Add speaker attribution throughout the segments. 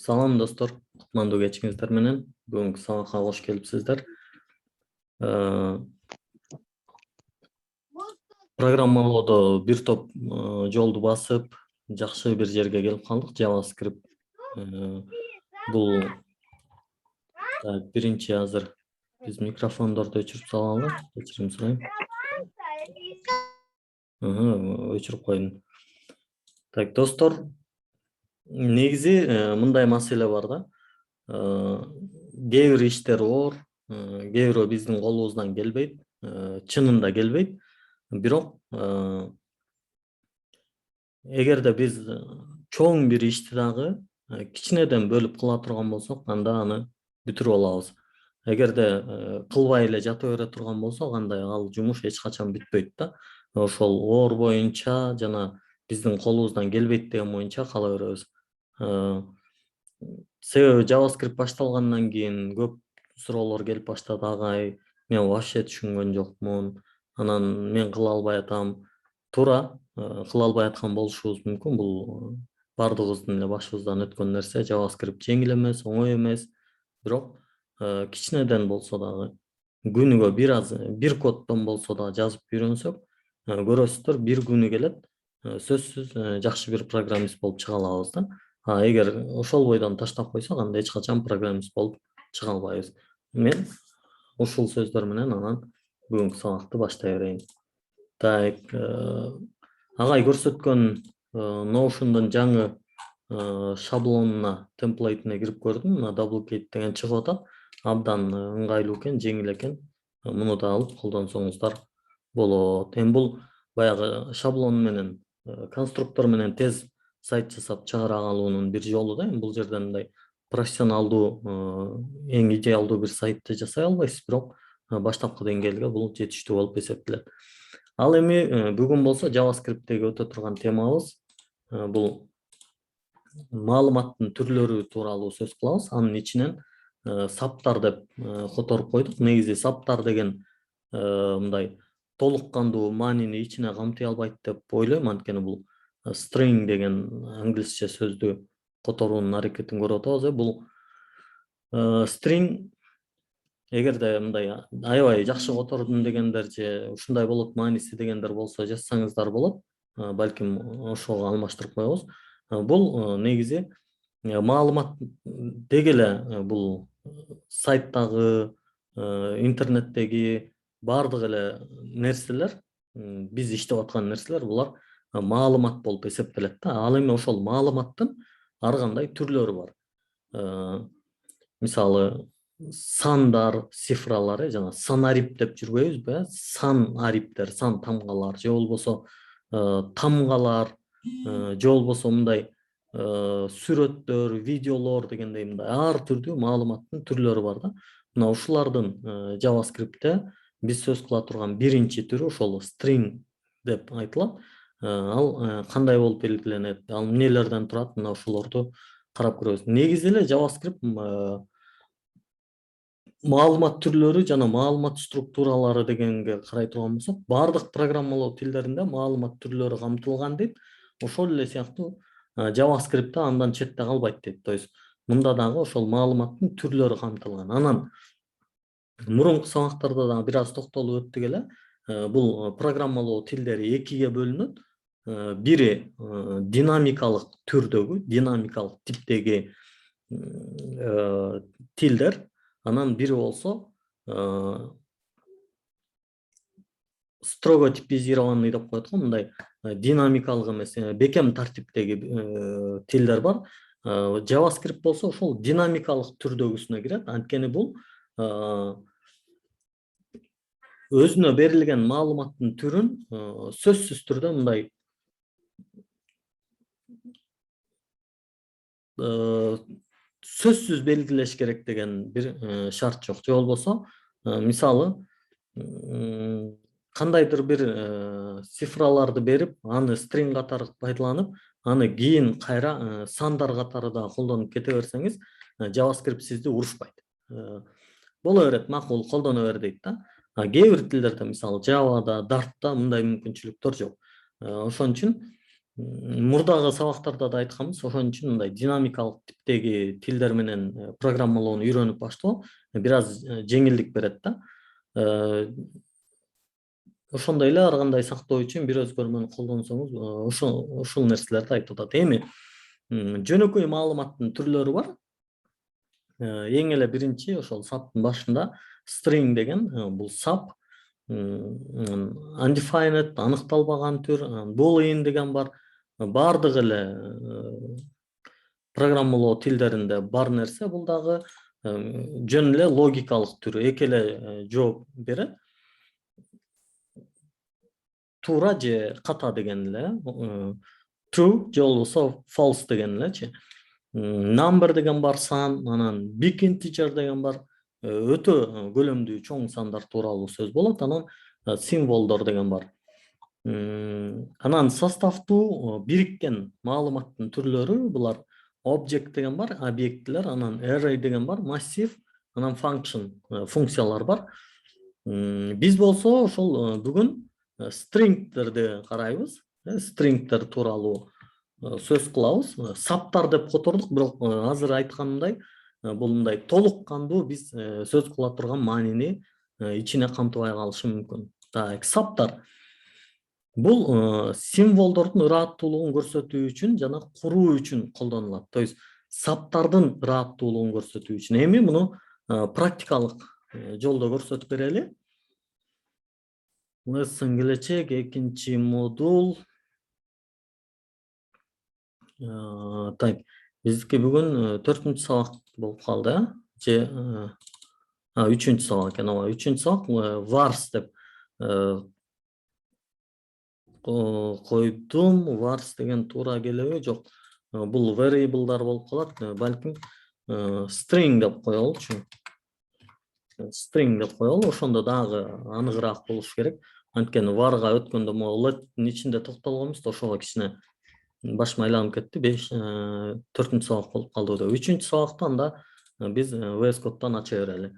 Speaker 1: Салам достор, кутмандуу кечиңиздер менен бүгүнкү сабакка кош келипсиздер. Программалоодо бир топ жолду басып, жакшы бир жерге келип калдык. JavaScript бул биринчи азыр биз микрофондорду өчүрүп салалы. Кечирим сурайм. Өчүрүп койдум. Так, достор, негизи мындай маселе бар да. Кээ бир иштер оор, кээ бирөө биздин колубуздан келбейт, чынында келбейт. Бирок эгерде биз чоң бир ишти дагы кичинеден бөлүп кыла турган болсок, анда аны бүтүрүп алабыз. Эгерде кылбай эле жата бере турган болсок, андай ал жумуш эч качан бүтпөйт да. Ошол оор боюнча жана биздин колубуздан келбейт деген боюнча кала беребиз. Себеби JavaScript башталгандан кийин көп суроолор келип баштады. Агай, мен вообще түшүнгөн жокмун. Анан мен кыла албай атам. Туура, кыла албай аткан болушубуз мүмкүн. Бул бардыгыбыздын эле башыбыздан өткөн нерсе. JavaScript жеңил эмес, оңой эмес. Бирок кичинеден болсо дагы күнүгө бир коддон болсо да жазып үйрөнсөк, көрөсүздөр, бир күнү келет, сөзсүз жакшы бир программист болуп чыга алабыз да. Эгер ошол бойдон таштап койсок, анда эч качан программист болуп чыга албайбыз. Мен ушул сөздөр менен анан бүгүнкү сабакты баштай берейин. Так, агай көрсөткөн Notion'дун жаңы шаблонуна, темплейтине кирип көрдүм. Мына duplicate деген чыгып атат. Абдан ыңгайлуу экен, жеңил экен. Муну да алып колдонсоңуздар болот. Эми бул баягы шаблон менен, конструктор менен тез сайт жасап чыгара алуунун бир жолу да. Бул жерде мындай профессионалдуу, эң идеалдуу бир сайтты жасай албайсыз, бирок баштапкы деңгээлге бул жетиштүү болуп эсептелет. Ал эми бүгүн болсо JavaScript'теги өтө турган темабыз бул маалыматтын түрлөрү тууралуу сөз кылабыз. Анын ичинен саптар деп которуп койдук. Негизи саптар деген мындай толук кандуу маанини ичине камтый албайт деп ойлойм, анткени бул string деген англисче сөздү которуунун аракетин көрүп атабыз. Бул string эгерде мындай аябай жакшы котордум дегендер же ушундай болот мааниси дегендер болсо жазсаңыздар болот. Балким ошого алмаштырып коебуз. Бул негизи маалымат деги эле бул сайттагы, интернеттеги бардык эле нерселер, биз иштеп аткан нерселер, булар маалымат болуп эсептелет да. Ал эми ошол маалыматтын ар кандай түрлөрү бар. Мисалы, сандар, цифралар, жана санарип деп жүрбөйбүзбү? Сан ариптер, сан тамгалар, же болбосо тамгалар, же болбосо мындай сүрөттөр, видеолор дегендей мындай ар түрдүү маалыматтын түрлөрү бар да. Мына ушулардын JavaScript'те биз сөз кыла турган биринчи түрү ошол string деп айтылат. Ал кандай болуп белгиленет, ал эмнелерден турат, мына ошолорду карап көрөбүз. Негизи эле JavaScript маалымат түрлөрү жана маалымат структуралары дегенге карай турган болсок, бардык программалоо тилдеринде маалымат түрлөрү камтылган дейт. Ошол эле сыяктуу JavaScript'те андан четте калбайт дейт. То есть мында дагы ошол маалыматтын түрлөрү камтылган. Анан мурунку сабактарда дагы бир аз токтолуп өттүк эле. Бул программалоо тилдери экиге бөлүнөт. Бири динамикалык түрдөгү, динамикалык типтеги тилдер. Анан бири болсо строго типизированный деп коет го, мындай динамикалык эмес, бекем тартиптеги тилдер бар. JavaScript болсо ошол динамикалык түрдөгүсүнө кирет. Анткени бул өзүнө берилген маалыматтын түрүн сөзсүз түрдө мындай сөзсүз белгилеш керек деген бир шарт жок. Же болбосо, мисалы, кандайдыр бир цифраларды берип, аны string катары пайдаланып, аны кийин кайра сандар катары да колдонуп кете берсеңиз, JavaScript сизди урушпайт. Боло берет, макул, колдоно бер дейт да. Кээ бир тилдерде, мисалы Java'да, Dart'та мындай мүмкүнчүлүктөр жок. Ошон үчүн мурдагы сабактарда да айтканбыз, ошон үчүн мындай динамикалык типтеги тилдер менен программалоону үйрөнүп баштоо бир аз жеңилдик берет да. Ошондой эле ар кандай сактоо үчүн бир өзгөрмөнү колдонсоңуз ушул нерселерди айтып атат. Эми жөнөкөй маалыматтын түрлөрү бар. Эң эле биринчи ошол саптын башында string деген, бул сап, undefined, аныкталбаган түр, boolean деген бар. Бардыгы эле программалоо тилдеринде бар нерсе, бул дагы жөн эле логикалык түрү, эки эле жооп берет. Туура же ката деген эле, true же болбосо false деген элечи. Number деген бар, сан, анан big integer деген бар, өтө көлөмдүү чоң сандар тууралуу сөз болот. Анан символдор деген бар. Анан составтуу бириккен маалыматтын түрлөрү булар object деген бар, объектилер, анан array деген бар, массив, анан function, функциялар бар. Биз болсо ошол бүгүн stringтерди карайбыз. Stringтер тууралуу сөз кылабыз. Саптар деп котордук, бирок азыр айтканымдай бул мындай толук кандуу биз сөз кыла турган маанини ичине камтыбай калышы мүмкүн. Так, саптар бул символдордун ырааттуулугун көрсөтүү үчүн жана куруу үчүн колдонулат. То есть саптардын ырааттуулугун көрсөтүү үчүн. Эми муну практикалык жолдо көрсөтүп берели. Lesson келечек, экинчи модул. Так, биздики бүгүн 4-нчү сабак болуп калды, же 3-нчү сабак экен. 3-нчү сабак vars деп койдум. Vars деген туура келеби? Жок. Бул variable'дар болуп калат. Балким string деп коелучу. String деп коелу. Ошондо дагы аныгыраак болуш керек. Анткени varга өткөндө let'тин ичинде токтолгонбуз да, ошого кичине башым айланып кетти. 4-нчү сабак болуп калды деп. 3-нчү сабакта анда биз VS Code'тан ача берели.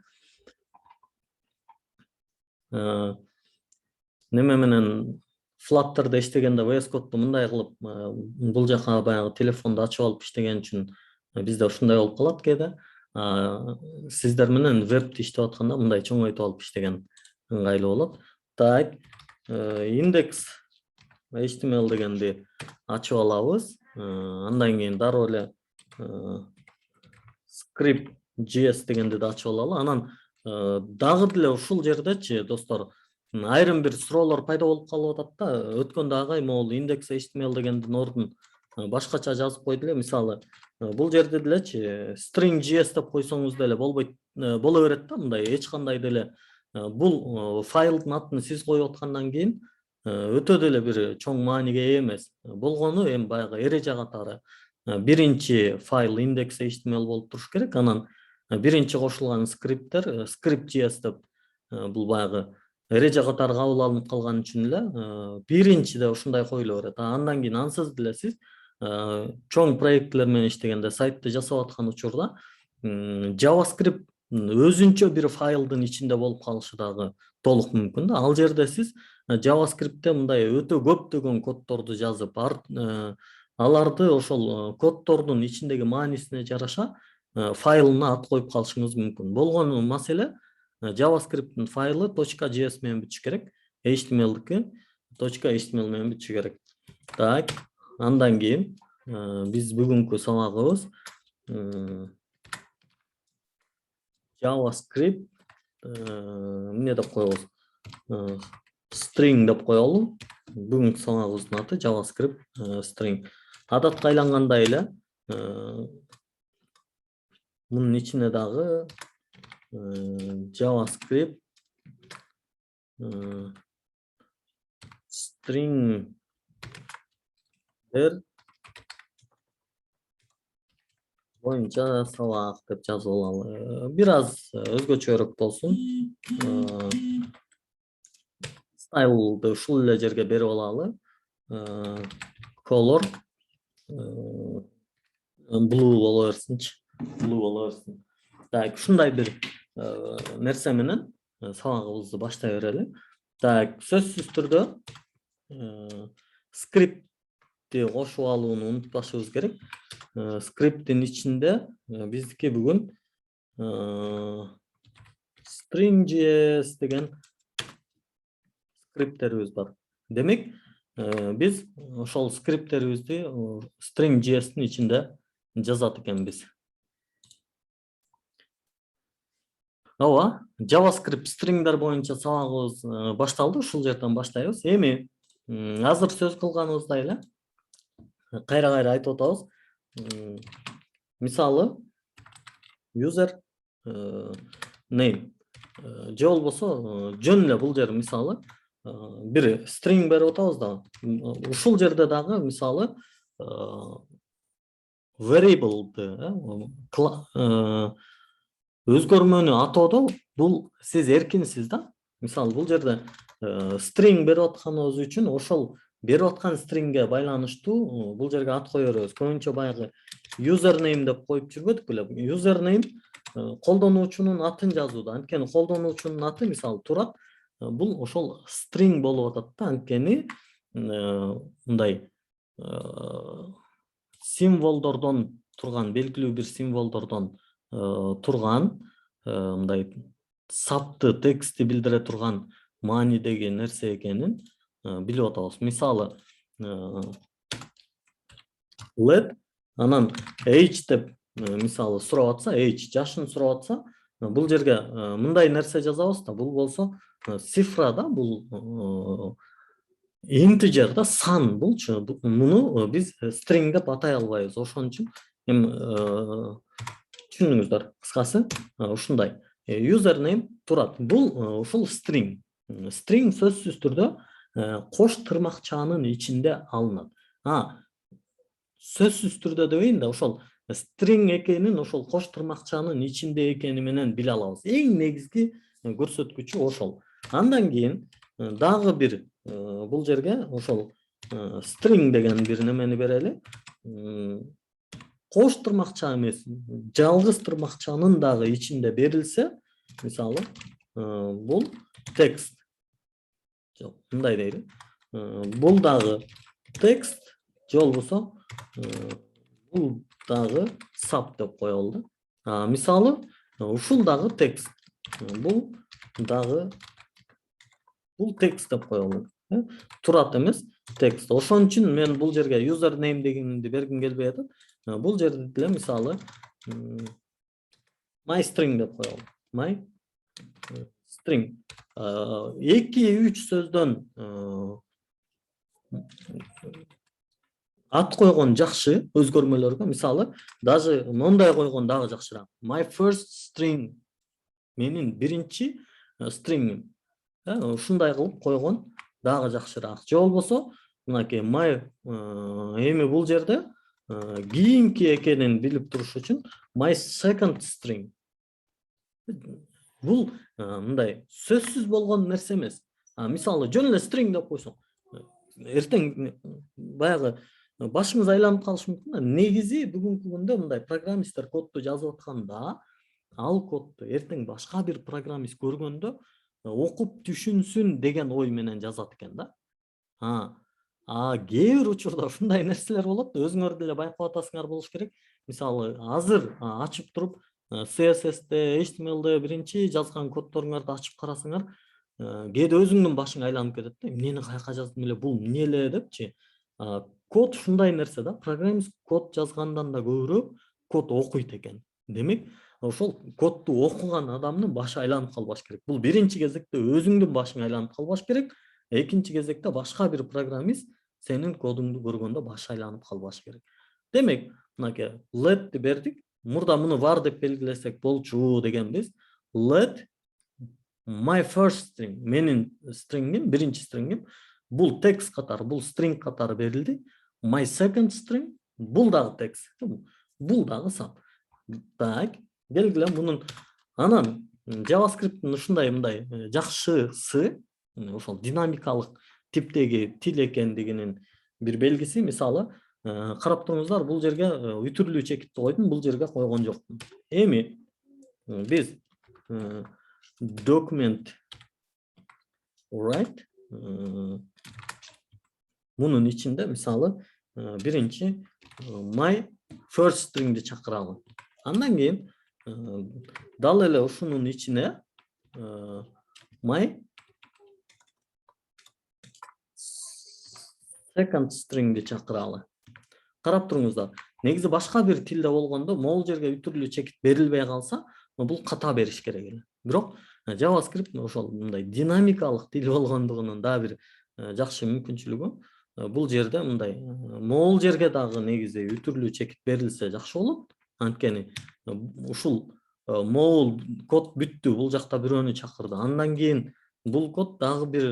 Speaker 1: Неме менен Flutter'да иштегенде VS Code'ду мындай кылып бул жака баягы телефонду ачып алып иштеген үчүн бизде ушундай болуп калат кээде. Сиздер менен вебти иштеп атканда мындай чоңойтуп алып иштеген ыңгайлуу болот. Так, индекс HTML дегенди ачып алабыз. Андан кийин дароо эле script.js дегенди да ачып алалы. Анан дагы деле ушул жердечи достор айрым бир суроолор пайда болуп калып атат да. Өткөндө агай могул индекс HTML дегендин ордун башкача жазып койду эле. Мисалы, бул жерде делечи string.js деп койсоңуз деле болбойт, боло берет да. Мындай эч кандай деле бул файлдын атын сиз коюп аткандан кийин өтө деле бир чоң мааниге ээ эмес. Болгону эми баягы эреже катары биринчи файл index.html болуп туруш керек. Анан биринчи кошулган скрипттер script.js деп бул баягы эреже катары кабыл алынып калган үчүн эле биринчиде ушундай коюла берет. Андан кийин ансыз деле сиз чоң проектлер менен иштегенде, сайтты жасап аткан учурда JavaScript өзүнчө бир файлдын ичинде болуп калышы дагы толук мүмкүн да. Ал жерде сиз JavaScript'те мындай өтө көптөгөн коддорду жазып, аларды ошол коддордун ичиндеги маанисине жараша файлына ат коюп калышыңыз мүмкүн. Болгону маселе JavaScript'тин файлы .js менен бүтүш керек, HTML'дики .html менен бүтүш керек. Так, андан кийин биз бүгүнкү сабагыбыз JavaScript эмне деп коебуз? String деп коелу. Бүгүнкү сабагыбыздын аты JavaScript string. Адатка айлангандай эле мунун ичине дагы JavaScript string боюнча сабак деп жазып алалы. Бир аз өзгөчөрөөк болсун. Стайлды ушул эле жерге берип алалы. Color blue боло берсинчи. Blue боло берсин. Так, ушундай бир нерсе менен сабагыбызды баштай берели. Так, сөзсүз түрдө скрипт кошуп алууну унутпашыбыз керек. Скриптин ичинде биздики бүгүн string.js деген скрипттерибиз бар. Демек, биз ошол скрипттерибизди string.js'in ичинде жазат экенбиз. Ооба, JavaScript stringдер боюнча сабагыбыз башталды, ушул жерден баштайбыз. Эми азыр сөз кылганыбыздай эле кайра айтып атабыз. Мисалы, user name же болбосо жөн эле бул жер мисалы бир string берип атабыз да. Ушул жерде дагы мисалы variable'ды өзгөрмөнү атоодо бул сиз эркинсиз да. Мисалы бул жерде string берип атканыбыз үчүн ошол берип аткан stringге байланыштуу бул жерге ат кое беребиз. Көбүнчө баягы username деп коюп жүрбөдүк беле? Username колдонуучунун атын жазууда. Анткени колдонуучунун аты мисалы турат. Бул ошол string болуп атат да. Анткени мындай символдордон турган, белгилүү бир символдордон турган мындай сапты, текстти билдире турган маанидеги нерсе экенин билип атабыз. Мисалы let анан age деп мисалы сурап атса, age жашын сурап атса, бул жерге мындай нерсе жазабыз да. Бул болсо цифра да, бул integer да, сан булчу. Муну биз string деп атай албайбыз. Ошон үчүн түшүндүңүздөр, кыскасы ушундай. Username турат. Бул ушул string. String сөзсүз түрдө кош тырмакчанын ичинде алынат. Сөзсүз түрдө дебейин да, ошол string экенин ошол кош тырмакчанын ичинде экени менен биле алабыз. Эң негизги көрсөткүчү ошол. Андан кийин дагы бир бул жерге ошол string деген бир немени берели. Кош тырмакча эмес, жалгыз тырмакчанын дагы ичинде берилсе, мисалы бул текст. Жок, мындай дейли. Бул дагы текст, же болбосо бул дагы сап деп коелу. Мисалы ушул дагы текст. Бул дагы текст деп коелу. Турат эмес, текст. Ошон үчүн мен бул жерге username дегенди бергим келбей атат. Бул жерде деле мисалы my string деп коелу. My string. 2-3 сөздөн ат койгон жакшы өзгөрмөлөргө, мисалы даже мондай койгон дагы жакшыраак. My first string, менин биринчи stringim. Ушундай кылып койгон дагы жакшыраак. Же болбосо мынакей my эми бул жерде кийинки экенин билип туруш үчүн my second string. Бул мындай сөзсүз болгон нерсе эмес. Мисалы жөн эле string деп койсоң, эртең баягы башыңыз айланып калышы мүмкүн. Негизи бүгүнкү күндө мындай программисттер кодду жазып атканда, ал кодду эртең башка бир программист көргөндө окуп түшүнсүн деген ой менен жазат экен да. Кээ бир учурда ушундай нерселер болот. Өзүңөр деле байкап атасыңар болуш керек. Мисалы азыр ачып туруп CSS'де, HTML'де биринчи жазган коддоруңарды ачып карасаңар, кээде өзүңдүн башың айланып кетет да. Эмнени каяка жаздым эле, бул эмне эле депчи. Код ушундай нерсе да. Программист код жазгандан да көбүрөөк код окуйт экен. Демек, ошол кодду окуган адамдын башы айланып калбаш керек. Бул биринчи кезекте өзүңдүн башың айланып калбаш керек. Экинчи кезекте башка бир программист сенин кодуңду көргөндө башы айланып калбаш керек. Демек, мынакей let бердик. Мурда муну var деп белгилесек болчу дегенбиз. Let my first string, менин stringim, биринчи stringim, бул текст катары, бул string катары берилди. My second string, бул дагы текст, бул дагы сап. Так, белгиле мунун анан JavaScript'ин ушундай мындай жакшысы, ошол динамикалык типтеги тил экендигинин бир белгиси. Мисалы, карап туруңуздар, бул жерге үтүрлүү чекитти койдум, бул жерге койгон жокмун. Эми биз document write мунун ичинде мисалы биринчи my first string'ди чакыралы. Андан кийин дал эле ушунун ичине my second string'ди чакыралы. Карап туруңуздар. Негизи башка бир тилде болгондо могул жерге үтүрлүү чекит берилбей калса, бул ката бериш керек эле. Бирок JavaScript ошол мындай динамикалык тил болгондугунун да бир жакшы мүмкүнчүлүгү бул жерде мындай могул жерге дагы негизи үтүрлүү чекит берилсе жакшы болот. Анткени ушул могул код бүттү, бул жакта бирөөнү чакырды. Андан кийин бул код дагы бир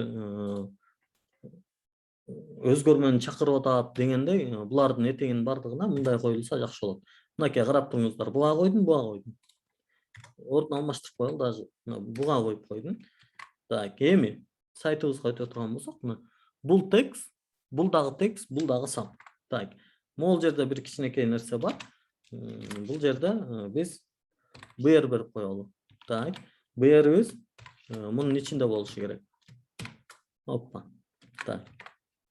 Speaker 1: өзгөрмөнү чакырып атат дегендей, булардын этегинин бардыгына мындай коюлса жакшы болот. Мынакей карап туруңуздар, буга койдум, буга койдум. Ордун алмаштырып коелу, даже буга коюп койдум. Так, эми сайтыбызга өтө турган болсок, бул текст, бул дагы текст, бул дагы сам. Так, могул жерде бир кичинекей нерсе бар. Бул жерде биз BR берип коелу. Так, BR'ибиз мунун ичинде болушу керек. Оппа. Так.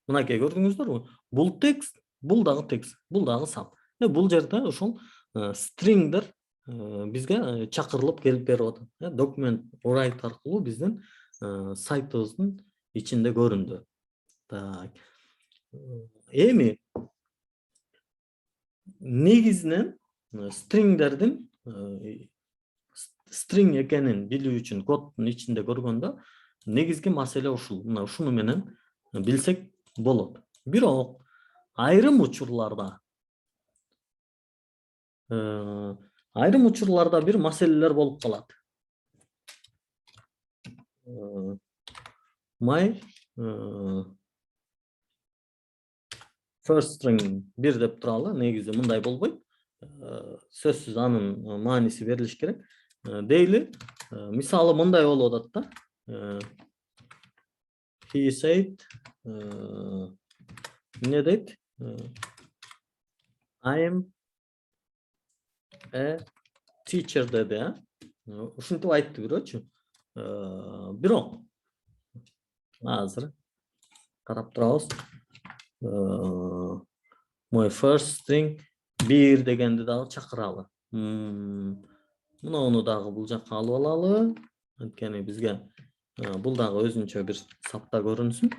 Speaker 1: Мынакей көрдүңүздөрбү? Бул текст, бул дагы текст, бул дагы сам. Бул жерде ошол стрингдер бизге чакырылып келип берип атат. Document write аркылуу биздин сайтыбыздын ичинде көрүндү. Так. Эми негизинен стрингдердин string экенин билүү үчүн коддун ичинде көргөндө негизги маселе ушул. Мына ушуну менен билсек болот. Бирок айрым учурларда бир маселелер болуп калат. My first string бир деп туралы, негизи мындай болбойт. Сөзсүз анын мааниси берилиш керек. Дейли, мисалы мындай болуп атат да. He said, эмне дейт? I am a teacher деди. Ушинтип айтты бирөөчү. Бирок азыр карап турабыз. My first string бир дегенди дагы чакыралы. Муну дагы бул жакка алып алалы. Анткени бизге бул дагы өзүнчө бир сапта көрүнсүн.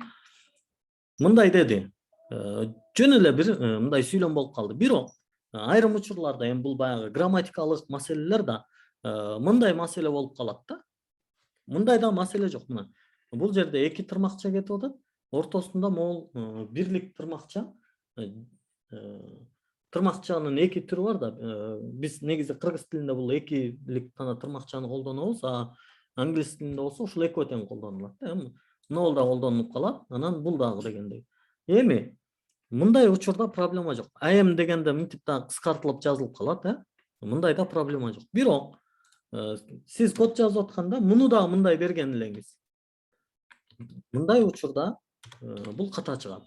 Speaker 1: Мындай деди. Жөн эле бир мындай сүйлөм болуп калды. Бирок айрым учурларда эми бул баягы грамматикалык маселелер да мындай маселе болуп калат да. Мындай да маселе жок. Мына бул жерде эки тырмакча кетип атат. Ортосунда могул бирлик тырмакча. Тырмакчанын эки түрү бар да. Биз негизи кыргыз тилинде бул экилик гана тырмакчаны колдонобуз, англис тилинде болсо ушул экөө тең колдонулат. Могул да колдонулуп калат, анан бул дагы дегендей. Эми мындай учурда проблема жок. I am дегенде мынтип да кыскартылып жазылып калат, Мындай да проблема жок. Бирок сиз код жазып атканда муну да мындай берген элеңиз. Мындай учурда бул ката чыгат.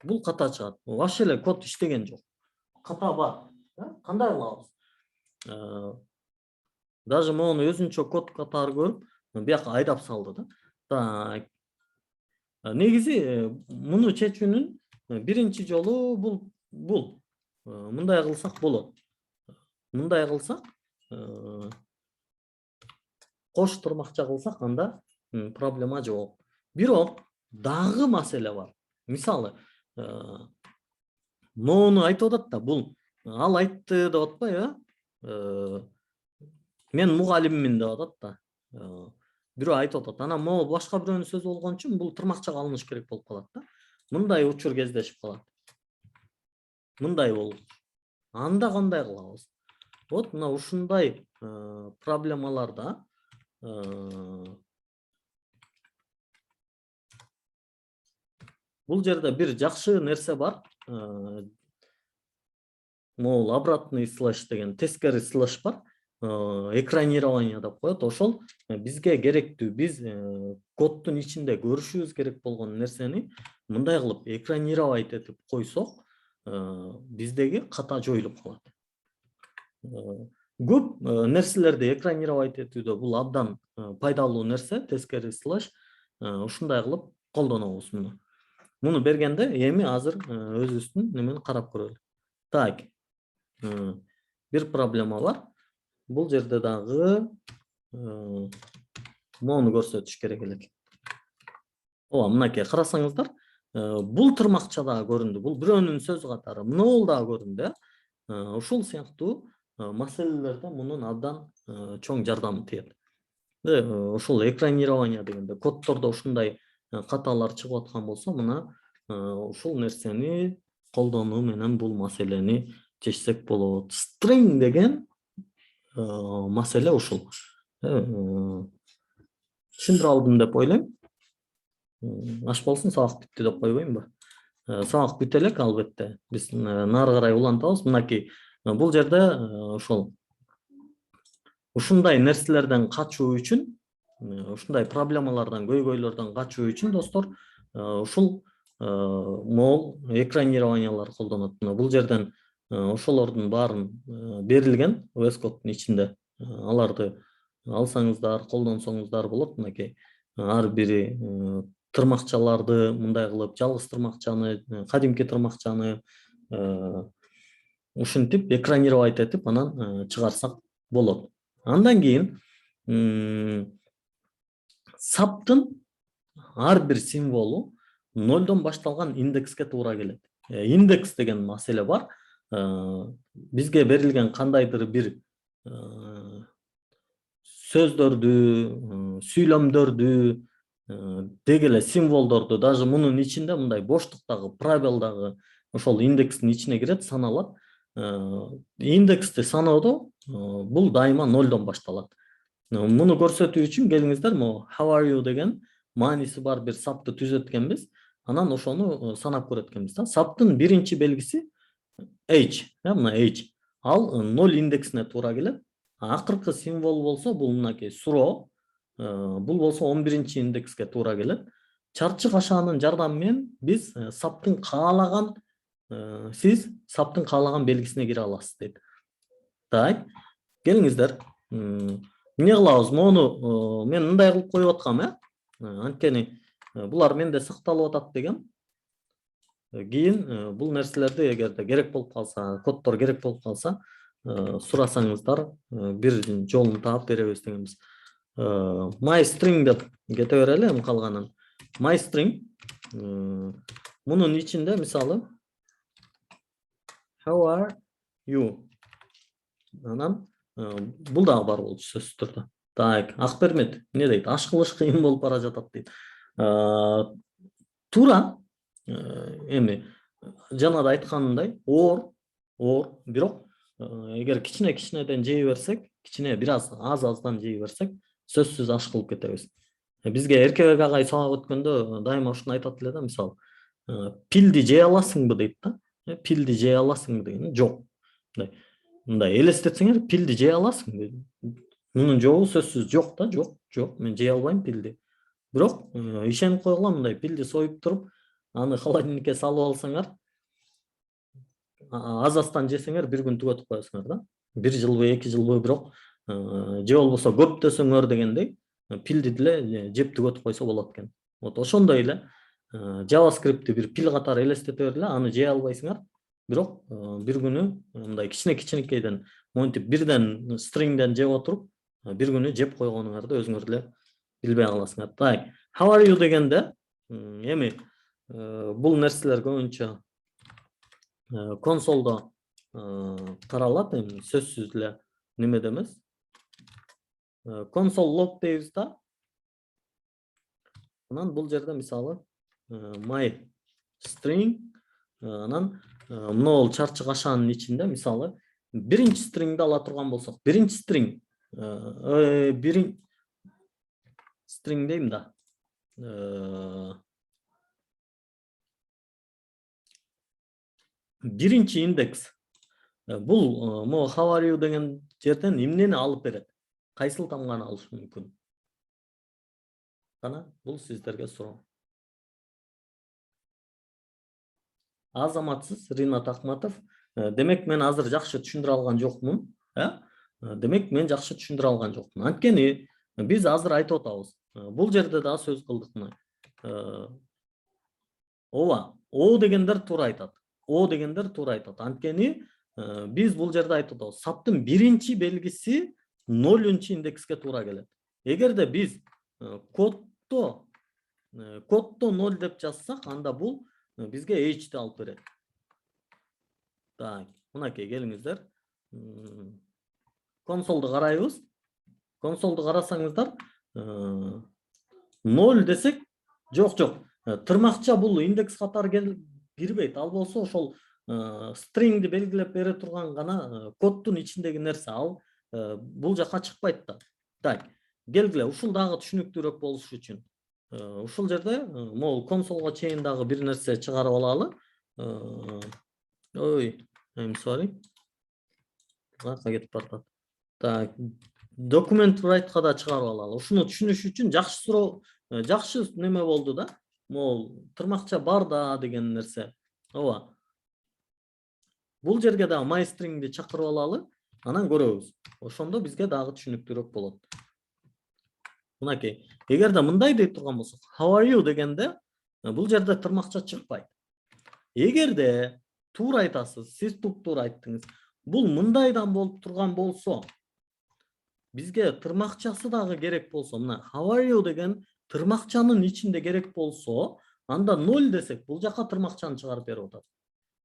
Speaker 1: Бул ката чыгат. Вообще эле код иштеген жок. Ката бар. Кандай кылабыз? Даже мону өзүнчө код катары көрүп, бияка айдап салды да. Так. Негизи муну чечүүнүн биринчи жолу бул. Мындай кылсак болот. Мындай кылсак, кош тырмакча кылсак, анда проблема жок. Бирок дагы маселе бар. Мисалы, моуну айтып атат да, бул ал айтты деп атпайбы, мен мугалиммин деп атат да. Бирөө айтып атат. Анан могу башка бирөөнүн сөзү болгон үчүн бул тырмакчага алыныш керек болуп калат да. Мындай учур кездешип калат. Мындай болуп. Анда кандай кылабыз? Вот мына ушундай проблемаларда бул жерде бир жакшы нерсе бар. Могул обратный слэш деген тескери слэш бар. Экранирование деп коет. Ошол бизге керектүү, биз коддун ичинде көрүшүбүз керек болгон нерсени мындай кылып экранировать этип койсок, биздеги ката жоюлуп калат. Көп нерселерди экранировать этүүдө бул абдан пайдалуу нерсе, тескери слэш. Ушундай кылып колдонобуз муну. Муну бергенде эми азыр өзүбүздүн немени карап көрөлү. Так. Бир проблема бар. Бул жерде дагы мону көрсөтүш керек элек. Ооба, мынакей карасаңыздар, бул тырмакча дагы көрүндү. Бул бирөөнүн сөзү катары. Бул дагы көрүндү. Ушул сыяктуу маселелерде мунун абдан чоң жардамы тиет. Ушул экранирование дегенде коддордо ушундай каталар чыгып аткан болсо, мына ушул нерсени колдонуу менен бул маселени чечсек болот. String деген маселе ушул. Түшүндүрө алдым деп ойлойм. Аш болсун, сабак бүттү деп койбоймбу? Сабак бүтө элек албетте. Биз нары карай улантабыз. Мынакей бул жерде ошол ушундай нерселерден качуу үчүн, ушундай проблемалардан, көйгөйлөрдөн качуу үчүн достор, ушул мол экранированиялар колдонот. Бул жерден ошолордун баарын берилген VS Code'дун ичинде. Аларды алсаңыздар, колдонсоңуздар болот. Мынакей ар бири тырмакчаларды мындай кылып, жалгыз тырмакчаны, кадимки тырмакчаны ушинтип экранировать этип анан чыгарсак болот. Андан кийин саптын ар бир символу 0дон башталган индекске туура келет. Индекс деген маселе бар. Бизге берилген кандайдыр бир сөздөрдү, сүйлөмдөрдү, деги эле символдорду, даже мунун ичинде мындай боштуктагы, пробелдагы ошол индекстин ичине кирет, саналат. Индексти саноодо бул дайыма 0дон башталат. Муну көрсөтүү үчүн келиңиздер, могу how are you деген мааниси бар бир сапты түзөткөнбүз. Анан ошону санап көрөткөнбүз да. Саптын биринчи белгиси H, мына H. Ал 0 индексине туура келет. Акыркы символ болсо бул мынакей суроо. Бул болсо 11-чи индекске туура келет. Чарчы кашаанын жардамы менен биз саптын каалаган сиз саптын каалаган белгисине кире аласыз дейт. Так, келиңиздер. Эмне кылабыз? Мону мен мындай кылып коюп аткам, анткени булар менде сакталып атат дегем. Кийин бул нерселерди эгерде керек болуп калса, коддор керек болуп калса, сурасаңыздар бир жолун таап беребиз дегенбиз. MyString деп кете берели эми калганын. MyString мунун ичинде мисалы how are you? Анан бул дагы бар болчу сөзсүз түрдө. Так, Акбермет эмне дейт? Аш кылыш кыйын болуп бара жатат дейт. Туура эми жана да айтканымдай оор, бирок эгер кичинеден жей берсек, кичине бир аздан жей берсек, сөзсүз аш кылып кетебиз. Бизге Эркебек агай сабак өткөндө дайыма ушуну айтат эле да, мисалы, пилди жей аласыңбы дейт да. Пилди жей аласыңбы деген жок. Мындай элестетсеңер, пилди жей аласың дейт. Мунун жообу сөзсүз жок да, жок, мен жей албайм пилди. Бирок ишенип койгула, мындай пилди союп туруп, аны холодильникке салып алсаңар, азастан жесеңер бир күн түгөтүп коесуңар да. 1 жылбы, 2 жылбы, бирок же болбосо көптөсөңөр дегендей, пилди деле жеп түгөтүп койсо болот экен. Вот ошондой эле JavaScript'ти бир пил катары элестете бергиле, аны жей албайсыңар, бирок бир күнү мындай кичинекейден монтип бирден stringден жеп отуруп, бир күнү жеп койгонуңарды өзүңөр деле билбей каласыңар. Так, how are you дегенде эми бул нерселер көбүнчө консолдо каралат, эми сөзсүз эле немеде эмес. Console log дейбиз да. Анан бул жерде мисалы my string, анан могул чарчы кашаанын ичинде мисалы биринчи stringди ала турган болсок, биринчи string дейм да. Биринчи индекс бул могу how are you деген жерден эмнени алып берет? Кайсыл тамганы алыш мүмкүн? Кана бул сиздерге суроо. Азаматсыз Ринат Акматов. Демек мен азыр жакшы түшүндүрө алган жокмун, Демек мен жакшы түшүндүрө алган жокмун. Анткени биз азыр айтып атабыз. Бул жерде да сөз кылдык мына. ооба, о дегендер туура айтат. О дегендер туура айтат. Анткени биз бул жерде айтып атабыз. Саптын биринчи белгиси 0 индекске туура келет. Эгерде биз коддо 0 деп жазсак, анда бул бизге h'ти алып берет. Так, мынакей келиңиздер. Консолду карайбыз. Консолду карасаңыздар, 0 десек, жок. Тырмакча бул индекс катары кирбейт. Ал болсо ошол стрингди белгилеп бере турган гана коддун ичиндеги нерсе. Ал бул жака чыкпайт да. Так, келгиле, ушул дагы түшүнүктүүрөөк болуш үчүн ушул жерде могул консолго чейин дагы бир нерсе чыгарып алалы. Ой, I'm sorry. Арка кетип баратат. Так, документ write'ка да чыгарып алалы. Ушуну түшүнүш үчүн жакшы суроо, жакшы неме болду да. Могул тырмакча бар да деген нерсе. Ооба. Бул жерге да MyString'ди чакырып алалы, анан көрөбүз. Ошондо бизге дагы түшүнүктүүрөөк болот. Мынакей, эгерде мындай дей турган болсок, how are you дегенде, бул жерде тырмакча чыкпайт. Эгерде туура айтасыз, сиз туура айттыңыз. Бул мындайдан болуп турган болсо, бизге тырмакчасы дагы керек болсо, мына how are you деген тырмакчанын ичинде керек болсо, анда 0 десек, бул жака тырмакчаны чыгарып берип атат.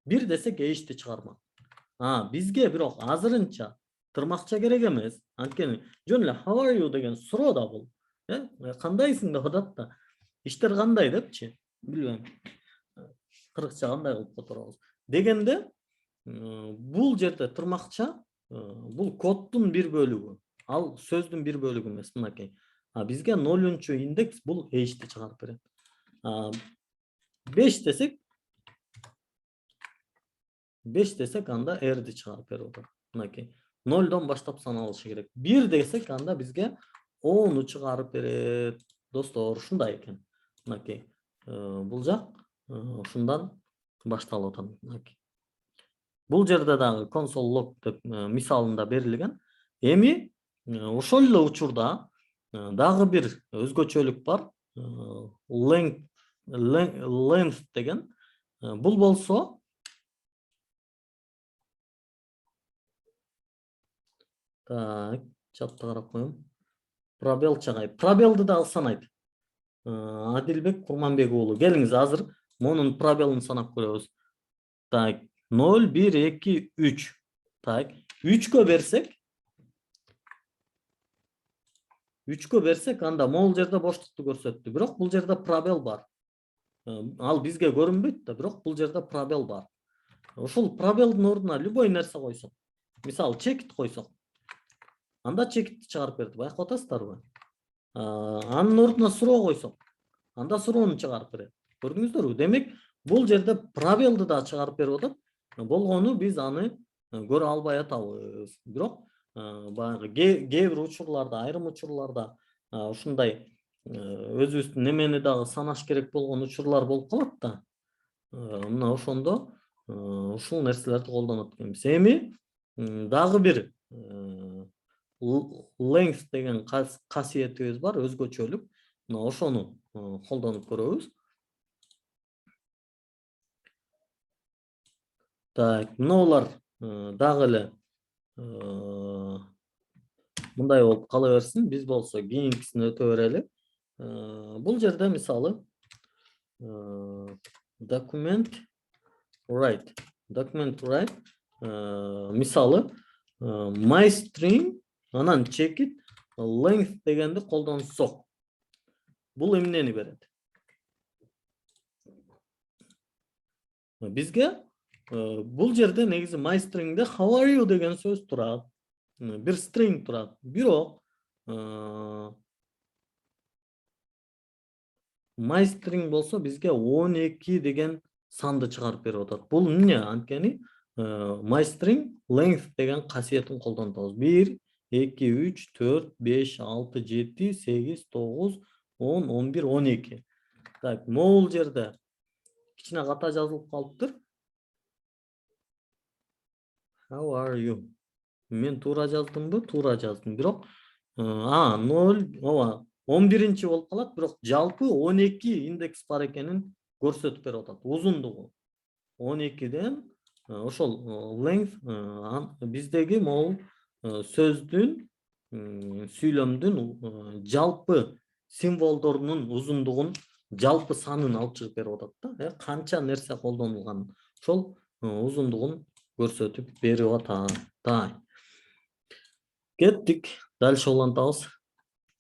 Speaker 1: 1 десек h'ти чыгарма. Бизге бирок азырынча тырмакча керек эмес. Анткени жөн эле how are you деген суроо да бул. Кандайсың деп атат да. Иштер кандай депчи? Билбейм. Кыргызча кандай кылып которобуз? Дегенде, бул жерде тырмакча бул коддун бир бөлүгү. Ал сөздүн бир бөлүгү эмес, мынакей. Бизге 0 индекс бул h'ти чыгарып берет. 5 десек анда r'ди чыгарып берип атат. Мынакей. 0дон баштап саналышы керек. 1 десек анда бизге O'ну чыгарып берет. Достор, ушундай экен. Мынакей. Бул жак ушундан башталып атат. Мынакей. Бул жерде дагы console log деп мисалында берилген. Эми ошол эле учурда дагы бир өзгөчөлүк бар. Length деген. Бул болсо так, чатты карап коем. Пробел чыгай. Пробелди дагы санайт. Адилбек Курманбек уулу. Келиңиз азыр монун пробелин санап көрөбүз. Так, 0, 1, 2, 3. Так, 3кө берсек, анда могул жерде боштукту көрсөттү. Бирок бул жерде пробел бар. Ал бизге көрүнбөйт да, бирок бул жерде пробел бар. Ошол пробелдин ордуна любой нерсе койсок, мисалы чекит койсок, анда чекитти чыгарып берди. Байкап атасыздарбы? Анын ордуна суроо койсок, анда суроону чыгарып берет. Көрдүңүздөрбү? Демек, бул жерде пробелди да чыгарып берип атат. Болгону биз аны көрө албай атабыз. Бирок баягы кээ бир учурларда, айрым учурларда ушундай өзүбүздүн немени дагы санаш керек болгон учурлар болуп калат да. Мына ошондо ушул нерселерди колдонот экенбиз. Эми дагы бир length деген касиетибиз бар, өзгөчөлүк. Мына ошону колдонуп көрөбүз. Так, мыналар дагы эле мындай болуп кала берсин. Биз болсо кийинкисине өтө берели. Бул жерде мисалы document write мисалы MyString анан checkit length дегенди колдонсок, бул эмнени берет? Бизге бул жерде негизи MyString'де how are you деген сөз турат. Бир string турат. Бирок MyString болсо бизге 12 деген санды чыгарып берип атат. Бул эмне? Анткени MyString length деген касиетин колдонобуз. 1, 2, 3, 4, 5, 6, 7, 8, 9, 10, 11, 12. Так, могул жерде кичине ката жазылып калыптыр. How are you? Мен туура жаздымбы? Туура жаздым. Бирок 0, ооба, 11-болуп калат, бирок жалпы 12 индекс бар экенин көрсөтүп берип атат. Узундугу 12'den ошол length биздеги могул сөздүн сүйлөмдүн жалпы символдорунун узундугун жалпы санын алып чыгып берип атат да. Канча нерсе колдонулган ошол узундугун көрсөтүп берип атат. Кеттик, дальше улантабыз.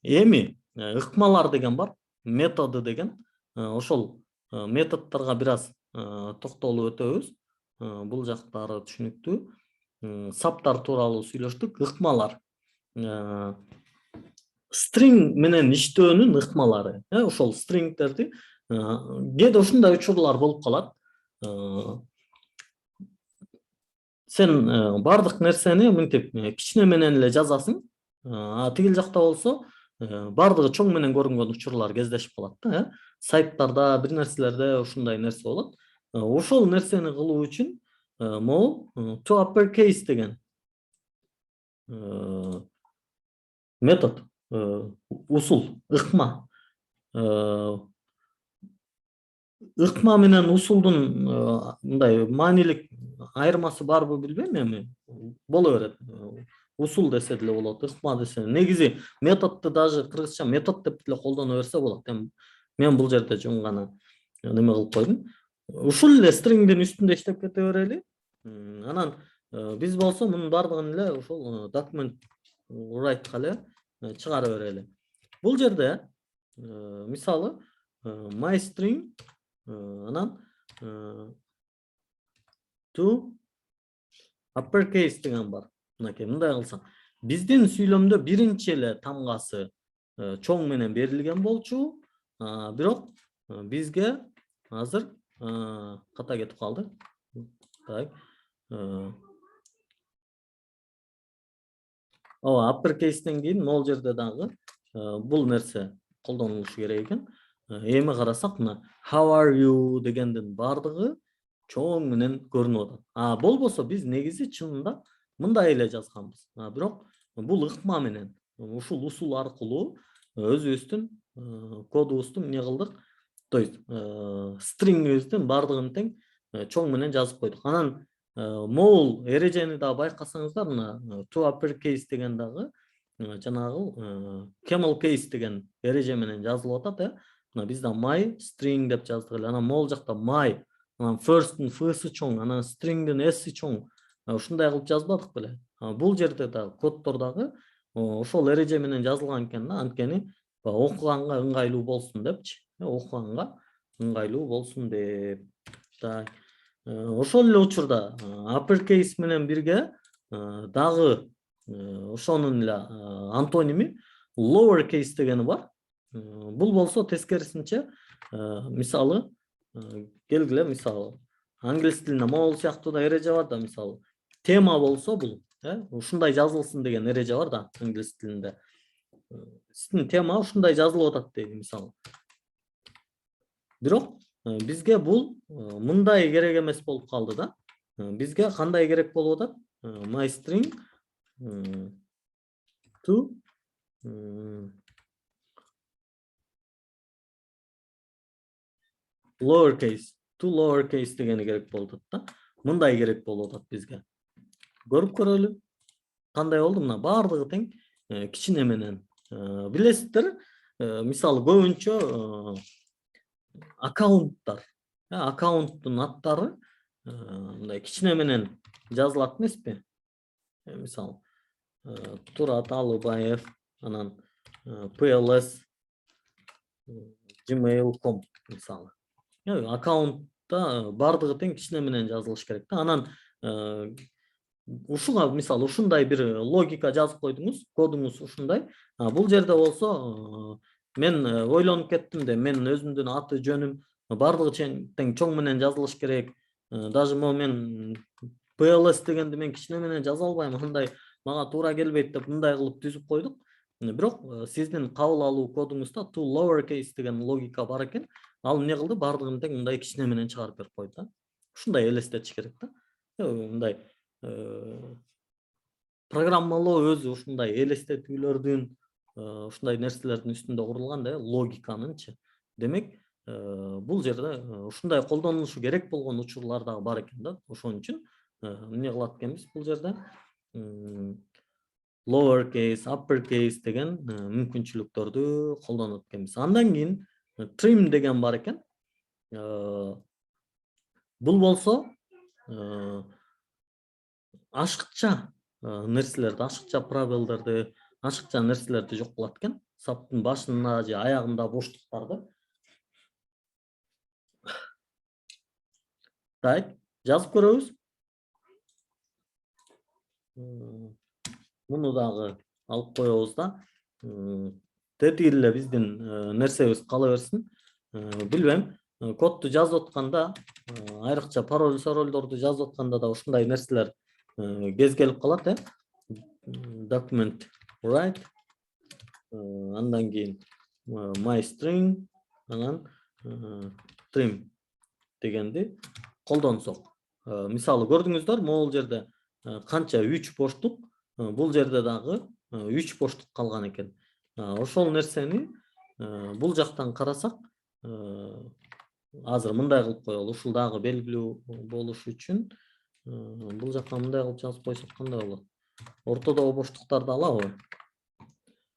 Speaker 1: Эми ыкмалар деген бар, методу деген. Ошол методдорго бир аз токтолуп өтөбүз. Бул жактары түшүнүктүү. Саптар тууралуу сүйлөштүк. Ыкмалар. String менен иштөөнүн ыкмалары. Ошол стрингдерди кээде ушундай учурлар болуп калат. Сен бардык нерсени мынтип кичине менен эле жазасың. Тигил жакта болсо бардыгы чоң менен көрүнгөн учурлар кездешип калат да. Сайттарда, бир нерселерде ушундай нерсе болот. Ошол нерсени кылуу үчүн могул to uppercase деген метод, усул, ыкма. Ыкма менен усулдун мындай маанилик айырмасы барбы билбейм эми. Боло берет. Усул десе деле болот, ыкма десе. Негизи методду даже кыргызча метод деп деле колдоно берсе болот. Мен бул жерде жөн гана неме кылып койдум. Ушул эле стрингдин үстүндө иштеп кете берели. Анан биз болсо мунун бардыгын эле ошол документ write'га эле чыгара берели. Бул жерде мисалы my string анан to uppercase деген бар. Мынакей мындай кылсаң. Биздин сүйлөмдө биринчи эле тамгасы чоң менен берилген болчу. Бирок бизге азыр ката кетип калды. Так. Uppercase'тен кийин могул жерде дагы бул нерсе колдонулушу керек экен. Эми карасак, мына how are you дегендин бардыгы чоң менен көрүнүп атат. Болбосо биз негизи чынында мындай эле жазганбыз. Бирок бул ыкма менен ушул усул аркылуу өзүбүздүн кодубузду эмне кылдык? То есть стрингибиздин бардыгын тең чоң менен жазып койдук. Анан могул эрежени да байкасаңыздар, мына to uppercase деген дагы жанагы camel case деген эреже менен жазылып атат. Мына бизде my string деп жаздык эле. Анан могул жакта my, анан first'тун f'сы чоң, анан string'дин s'i чоң. Ушундай кылып жазбадык беле. Бул жерде да коддор дагы ошол эреже менен жазылган экен да. Анткени окуганга ыңгайлуу болсун депчи. Окуганга ыңгайлуу болсун деп. Ошол эле учурда uppercase менен бирге дагы ошонун эле антоними lowercase дегени бар. Бул болсо тескерисинче, мисалы келгиле, мисалы англис тилинде могул сыяктуу да эреже бар да, мисалы тема болсо бул ушундай жазылсын деген эреже бар да англис тилинде. Сиздин тема ушундай жазылып атат дейли, мисалы. Бирок бизге бул мындай керек эмес болуп калды да. Бизге кандай керек болуп атат? My string to lowercase дегени керек болуп атат да. Мындай керек болуп атат бизге. Көрүп көрөлү. Кандай болду? Мына бардыгы тең кичине менен. Билесиздер, мисалы көбүнчө аккаунттар, аккаунттун аттары мындай кичине менен жазылат эмеспи? Мисалы Турат Алыбаев, анан PLS gmail.com мисалы. Аккаунтта бардыгы тең кичине менен жазылыш керек да. Анан ушуга мисалы ушундай бир логика жазып койдуңуз, кодуңуз ушундай. Бул жерде болсо мен ойлонуп кеттим де, мен өзүмдүн аты жөнүм бардыгы тең чоң менен жазылыш керек. Даже мен PLS дегенди мен кичине менен жаза албайм, андай мага туура келбейт деп мындай кылып түзүп койдук. Бирок сиздин кабыл алуу кодуңузда to lowercase деген логика бар экен. Ал эмне кылды? Бардыгын тең мындай кичине менен чыгарып берип койду да. Ушундай элестетиш керек да. Мындай программалоо өзү ушундай элестетүүлөрдүн, ушундай нерселердин үстүндө курулган да, логиканынчы. Демек, бул жерде ушундай колдонулушу керек болгон учурлар дагы бар экен да. Ошон үчүн эмне кылат экенбиз бул жерде? Lower case, upper case деген мүмкүнчүлүктөрдү колдонот экенбиз. Андан кийин trim деген бар экен. Бул болсо ашыкча нерселерди, ашыкча пробелдерди, ашыкча нерселерди жок кылат экен. Саптын башында же аягында боштуктарды. Так, жазып көрөбүз. Муну дагы алып коебуз да. Тетиги эле биздин нерсебиз кала берсин. Билбейм, кодду жазып атканда, айрыкча пароль соролдорду жазып атканда да ушундай нерселер кез келип калат, document write, андан кийин my string, анан trim дегенди колдонсок. Мисалы көрдүңүздөр, могул жерде канча 3 боштук, бул жерде дагы 3 боштук калган экен. Ошол нерсени бул жактан карасак, азыр мындай кылып коелу. Ушул дагы белгилүү болуш үчүн бул жакка мындай кылып жазып койсок кандай болот? Ортодогу боштуктарды алабы?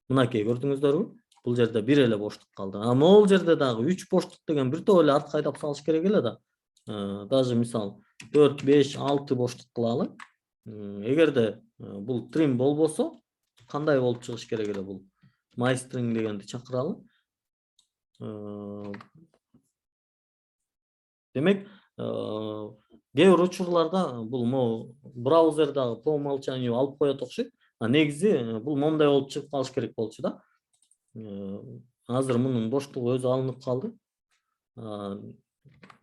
Speaker 1: Мынакей көрдүңүздөрбү? Бул жерде бир эле боштук калды. Могул жерде дагы 3 боштук деген бир топ эле артка айдап салыш керек эле да. Даже мисалы 4, 5, 6 боштук кылалы. Эгерде бул trim болбосо, кандай болуп чыгыш керек эле бул? My string дегенди чакыралы. Демек, кээ бир учурларда бул браузер дагы по умолчанию алып коет окшойт. Негизи бул моундай болуп чыгып калыш керек болчу да. Азыр мунун боштугу өзү алынып калды.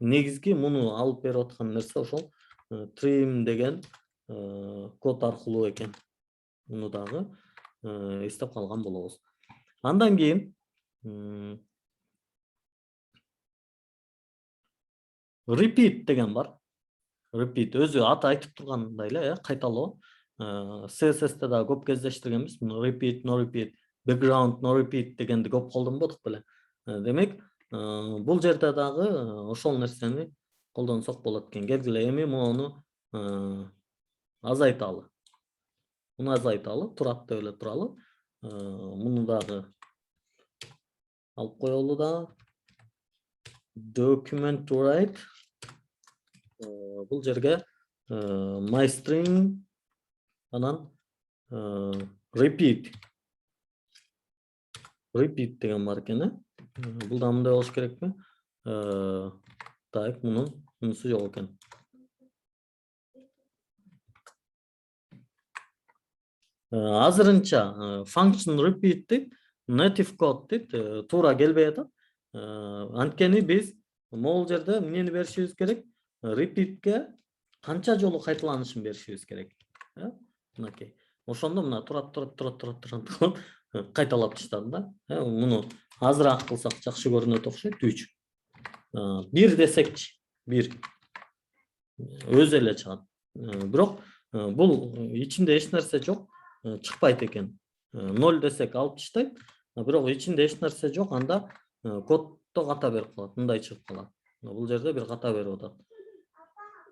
Speaker 1: Негизги муну алып берип аткан нерсе ошол trim деген код аркылуу экен. Муну дагы эстеп калган болобуз. Андан кийин repeat деген бар. Repeat өзү аты айтып тургандай эле, кайталоо. CSS-те дагы көп кездештиргенбиз. Repeat, no repeat, background, no repeat дегенди көп колдонбодук беле. Демек, бул жерде дагы ошол нерсени колдонсок болот экен. Келгиле, эми муну азайталы. Муну азайталы, турат деп эле туралы. Муну дагы алып коелу да. Document write. Бул жерге my string анан repeat деген бар экен. Бул да мындай болуш керекпи? Так, мунусу жок экен. Азырынча function repeat дейт, native code дейт, туура келбей атат. Анткени биз могул жерде эмнени беришибиз керек? Repeatке канча жолу кайталанышын беришибиз керек. Мынакей. Ошондо мына турат кайталап таштадым да. Муну азыраак кылсак жакшы көрүнөт окшойт. 3. 1 десекчи, 1 өзү эле чыгат. Бирок бул ичинде эч нерсе жок, чыкпайт экен. 0 десек алып таштайт. Бирок ичинде эч нерсе жок, анда коддо ката берип калат. Мындай чыгып калат. Бул жерде бир ката берип атат.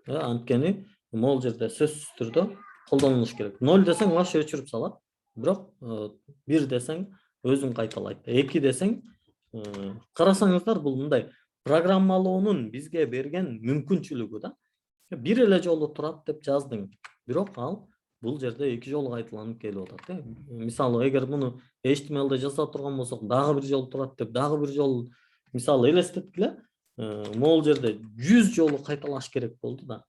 Speaker 1: Анткени могул жерде сөзсүз түрдө колдонулуш керек. 0 десең вообще өчүрүп салат. Бирок 1 десең өзүн кайталайт. 2 десең карасаңыздар, бул мындай программалоонун бизге берген мүмкүнчүлүгү да. Бир эле жолу турат деп жаздың. Бирок ал бул жерде 2 жолу кайталанып келип атат. Мисалы, эгер муну HTML-де жаза турган болсок, дагы бир жолу турат деп, дагы бир жолу мисалы элестеткиле, могул жерде 100 жолу кайталаш керек болду да.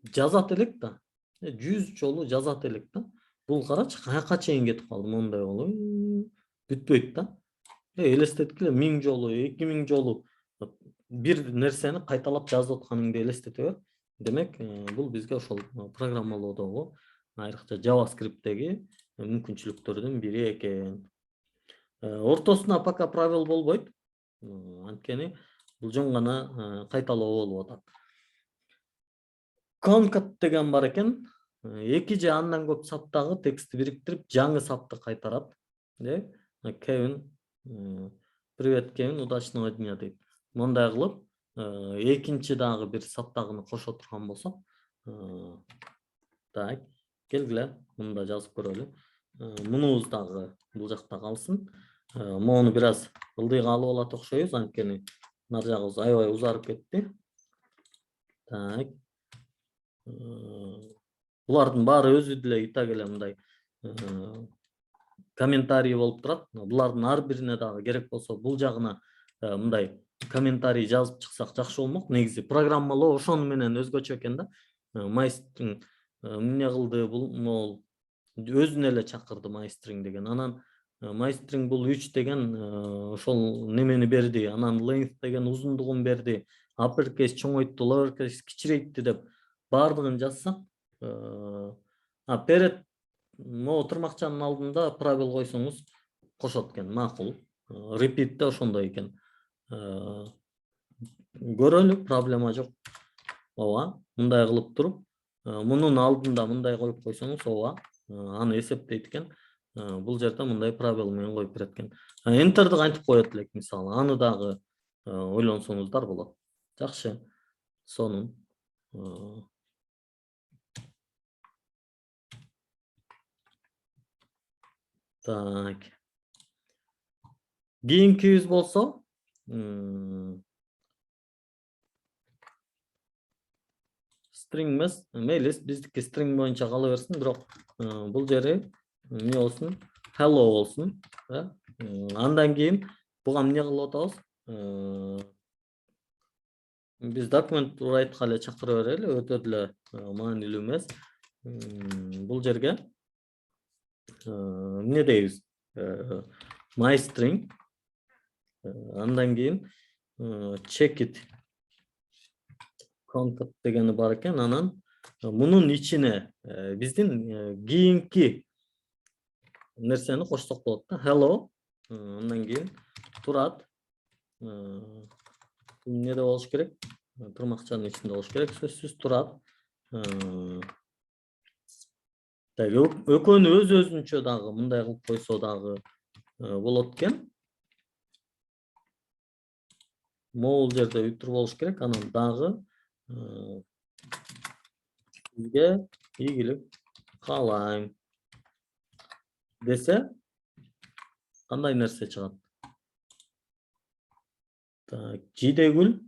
Speaker 1: Жазат элек да. 100 жолу жазат элек да. Бул карачы, каяка чейин кетип калды, мондай болуп. Бүтпөйт да. Элестеткиле 1000 жолу, 2000 жолу бир нерсени кайталап жазып атканыңды элестете бер. Демек, бул бизге ошол программалоодогу айрыкча JavaScript'теги мүмкүнчүлүктөрдүн бири экен. Ортосуна пока пробел болбойт. Анткени бул жөн гана кайталоо болуп атат. Concat деген бар экен. 2 же андан көп саптагы текстти бириктирип, жаңы сапты кайтарат. Кевин, привет, Кевин, удачного дня дейт. мындай кылып экинчи дагы бир саптагыны кошо турган болсок, так, келгиле, мында жазып көрөлү. Мунубуз дагы бул жакта калсын. Мону бир аз ылдыйга алып алат окшойбуз, анткени нар жагыбыз аябай узарып кетти. Так. Булардын баары өзү деле итак эле мындай комментарий болуп турат. Булардын ар бирине дагы керек болсо бул жагына мындай комментарий жазып чыксак жакшы болмок. Негизи программалоо ошону менен өзгөчө экен да. Майстring эмне кылды, бул могул өзүнө эле чакырды майстring деген. Анан майстring бул 3 деген ошол немени берди. Анан length деген узундугун берди. Uppercase чоңойтtu, lowercase кичирейтти деп баардыгын жазсак, перед могу тырмакчанын алдында пробел койсоңуз кошот экен, макул. Repeat да ошондой экен. Көрөлү, проблема жок. Ооба, мындай кылып туруп, мунун алдында мындай коюп койсоңуз, ооба, аны эсептейт экен. Бул жерде мындай пробел менен коюп берет экен. Enter'ды кантип коет элек, мисалы, аны дагы ойлонсоңуздар болот. Жакшы. Сонун. Так. Кийинкибиз болсо, string эмес, мейли биздики string боюнча кала берсин, бирок бул жери эмне болсун? Hello болсун. Андан кийин буга эмне кылып атабыз? Биз document write'га эле чакыра берели, өтө деле маанилүү эмес. Бул жерге эмне дейбиз? MyString. Андан кийин check it concat дегени бар экен. Анан мунун ичине биздин кийинки нерсени кошсок болот да. Hello. Андан кийин турат. Эмнеде болуш керек? Тырмакчанын ичинде болуш керек, сөзсүз турат. Так, экөөнү өз-өзүнчө дагы мындай кылып койсо дагы болот экен. Могул жерде үтүр болуш керек. Анан дагы сизге ийгилик каалайм десе кандай нерсе чыгат? Так, жидегүл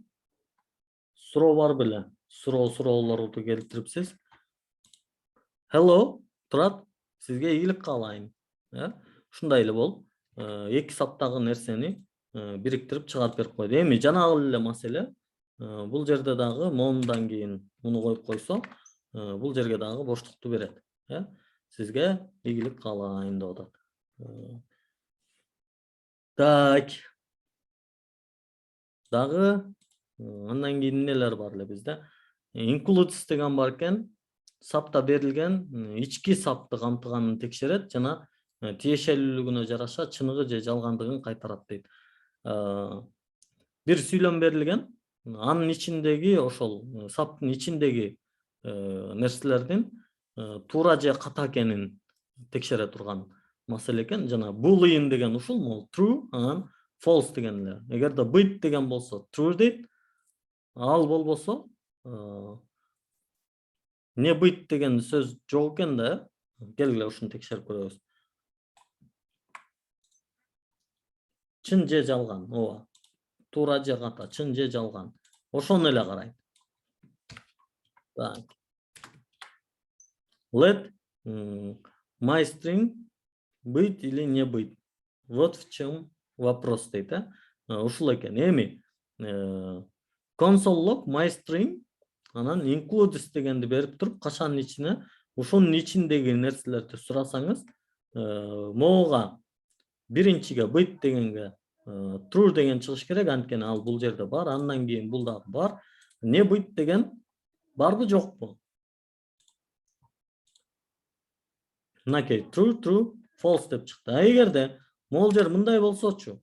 Speaker 1: суроо бар беле? Суроолорду келтирипсиз. Hello, турат, сизге ийгилик каалайм. Ушундай эле болуп, эки саптагы нерсени бириктирип чыгарып берип койду. Эми жанагы эле маселе, бул жерде дагы момундан кийин муну коюп койсо, бул жерге дагы боштукту берет. Сизге ийгилик каалайм деп атат. Так. Дагы андан кийин эмнелер бар эле бизде? Includes деген бар экен. Сапта берилген ички сапты камтыганын текшерет жана тиешелүүлүгүнө жараша чыныгы же жалгандыгын кайтарат дейт. Бир сүйлөм берилген, анын ичиндеги ошол саптын ичиндеги нерселердин туура же ката экенин текшере турган маселе экен. Жана boolean деген ушул могул true, анан false деген эле. Эгерде byte деген болсо true дейт, ал болбосо не byte деген сөз жок экен да. Келгиле ушуну текшерип көрөбүз. Чын же жалган, ооба. Туура же ката, чын же жалган. Ошону эле карайт. Так. Let MyString быть или не быть. Вот в чем вопрос дейт, ушул экен. Эми console log MyString анан includes дегенди берип туруп, кашанын ичине ушунун ичиндеги нерселерди сурасаңыз, могуга биринчиге byte дегенге true деген чыгыш керек, анткени ал бул жерде бар. Андан кийин бул дагы бар. Не byte деген барбы жокпу? Мынакей true, false деп чыкты. Эгерде могул жер мындай болсочу,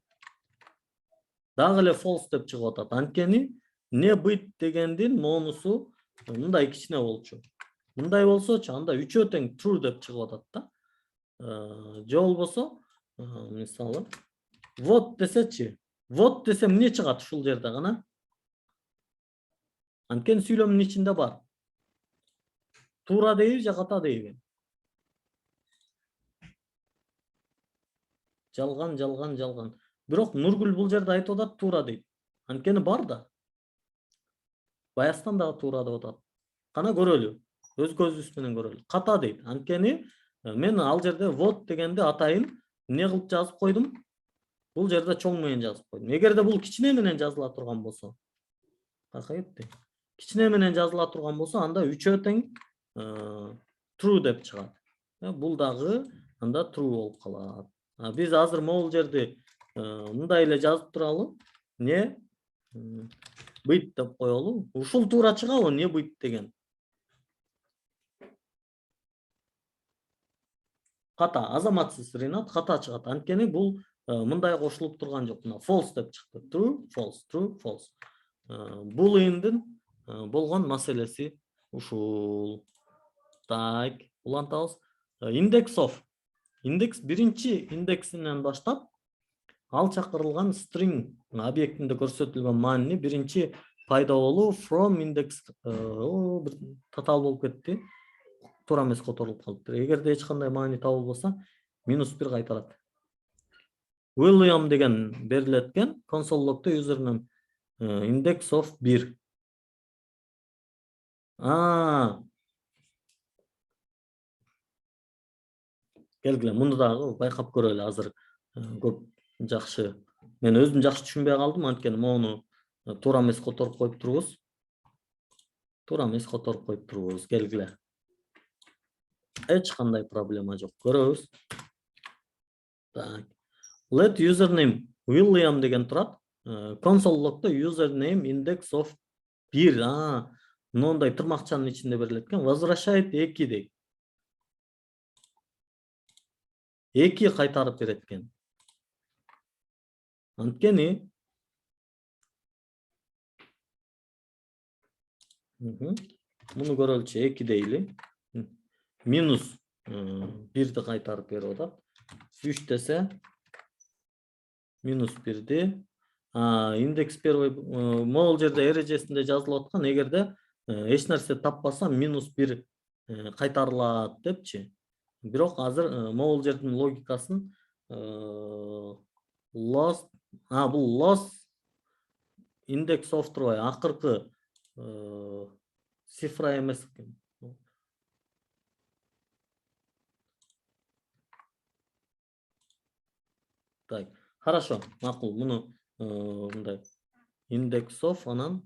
Speaker 1: дагы эле false деп чыгып атат. Анткени не byte дегендин монусу мындай кичине болчу. Мындай болсочу, анда үчөө тең true деп чыгып атат да. Же болбосо, мисалы, вот десечи, Вот десем эмне чыгат ушул жерде гана? Анткени сүйлөмдүн ичинде бар. Туура дейби же ката дейби? Жалган. Бирок Нургүл бул жерде айтып атат туура дейт. Анткени бар да. Баястан дагы туура деп атат. Кана көрөлү. Өз көзүбүз менен көрөлү. Ката дейт. Анткени мен ал жерде вот дегенде атайын эмне кылып жазып койдум? Бул жерде чоң менен жазып койдум. Эгерде бул кичине менен жазыла турган болсо, кайка кетти. Кичине менен жазыла турган болсо, анда үчөө тең true деп чыгат. Бул дагы анда true болуп калат. Биз азыр могул жерди мындай эле жазып туралы. Не быйт деп коелу. Ушул туура чыгабы? Не быйт деген? Ката. Азаматсыз Ринат ката чыгат. Анткени бул мындай кошулуп турган жок. Мына false деп чыкты. True, false. Booleand'дин болгон маселеси ушул. Так, улантабыз. Index of. Индекс биринчи индексинен баштап ал чакырылган string объектинде көрсөтүлгөн маанини биринчи пайда болуу from index татаал болуп кетти. Туура эмес которулуп калыптыр. Эгерде эч кандай маани табылбаса, -1 кайтарат. William деген берилет экен. Console log'да username index of 1. Келгиле, муну дагы байкап көрөлү азыр. Көп жакшы. Мен өзүм жакшы түшүнбөй калдым, анткени мону туура эмес которуп коюп турубуз. Келгиле. Эч кандай проблема жок. Көрөбүз. Так. Let username William деген турат. Console log'да username index of 1. Мындай тырмакчанын ичинде берилет экен. Возвращает 2 дейт. 2 кайтарып берет экен. Анткени муну көрөлүчү 2 дейли. -1ди кайтарып берип атат. 3 десе -1ди. Индекс первый могул жерде эрежесинде жазылып аткан, эгерде эч нерсе таппаса -1 кайтарылат депчи. Бирок азыр могул жердин логикасын lost бул lost index of турбайбы, акыркы цифра эмес экен. Так, хорошо, макул. Муну мындай index of анан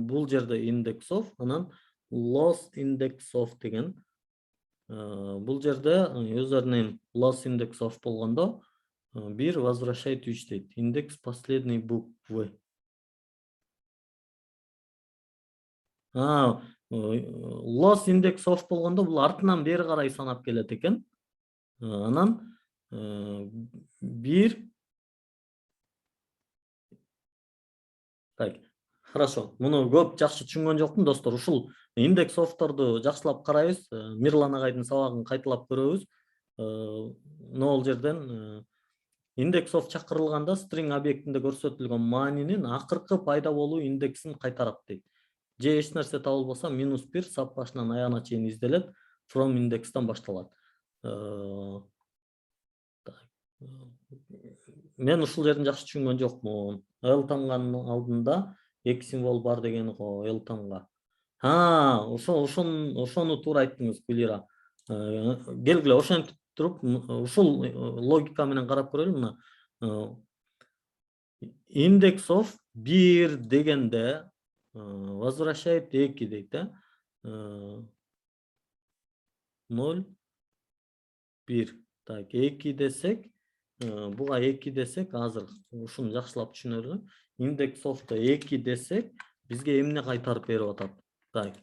Speaker 1: бул жерде index of анан lost index of деген. Бул жерде username lost index of болгондо 1 возвращает 3 дейт. Индекс последней буквы. Lost index of болгондо бул артынан бери карай санап келет экен. Анан 1. Так, хорошо. Муну көп жакшы түшүнгөн жокмун, достор. Ушул индекс офторду жакшылап карайбыз. Мирлан агайдын сабагын кайталап көрөбүз. Могул жерден индекс of чакырылганда string объектинде көрсөтүлгөн маанинин акыркы пайда болуу индексин кайтарат дейт. Же эч нерсе табылбаса -1 сап башынан аягына чейин изделет, from индекстен башталат. Мен ушул жердин жакшы түшүнгөн жокмун. L тамганын алдында 2 символ бар деген го, L тамга. Ошону туура айттыңыз, Гүлира. Келгиле, ошентип туруп, ушул логика менен карап көрөлү. Мына index of 1 дегенде возвращает 2 дейт, 0 1. Так, 2 десек, буга 2 десек, азыр ушуну жакшылап түшүнөлү. Index of 2 десек, бизге эмне кайтарып берип атат? Так,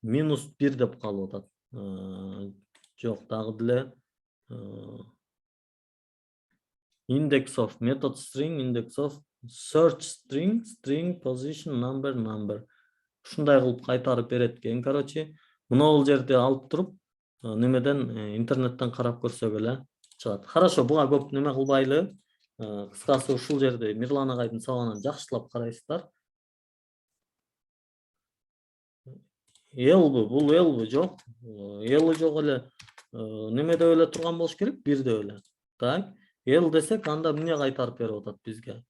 Speaker 1: -1 деп калып атат. Жок, дагы деле index of method string, index of search string position number. Ушундай кылып кайтарып берет экен. Короче, мына жерде алып туруп, немеден интернеттен карап көрсөк эле чыгат. Хорошо, буга көп неме кылбайлы. Кыскасы ушул жерде Мирлан агайдын сабагынан жакшылап карайсыздар. Элбы, бул элбы жок. Элы жок эле. Неме деп эле турган болуш керек, бир деп эле. Так, эл десек, анда эмне кайтарып берип атат бизге?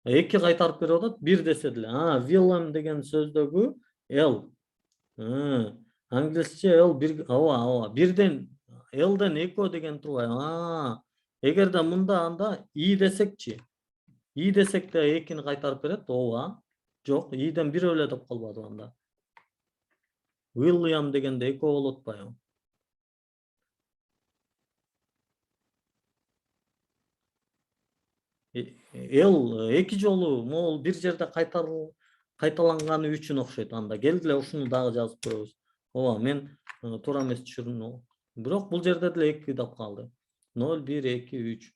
Speaker 1: 2 кайтарып берип атат, 1 десе деле. Willem деген сөздөгү L. Англисче L 1, ооба, 1ден L'ден 2 деген турбай. Эгерде мында анда I десекчи. I десек де 2-ни кайтарып берет, ооба. Жок, I'ден 1 эле деп калбады анда. William дегенде 2 болот атпайбы? L 2 жолу могул бир жерде кайталанганы үчүн окшойт анда. Келгиле ушуну дагы жазып көрөбүз. Ооба, мен туура эмес түшүрдүм. Бирок бул жерде деле 2 деп калды. 0, 1, 2,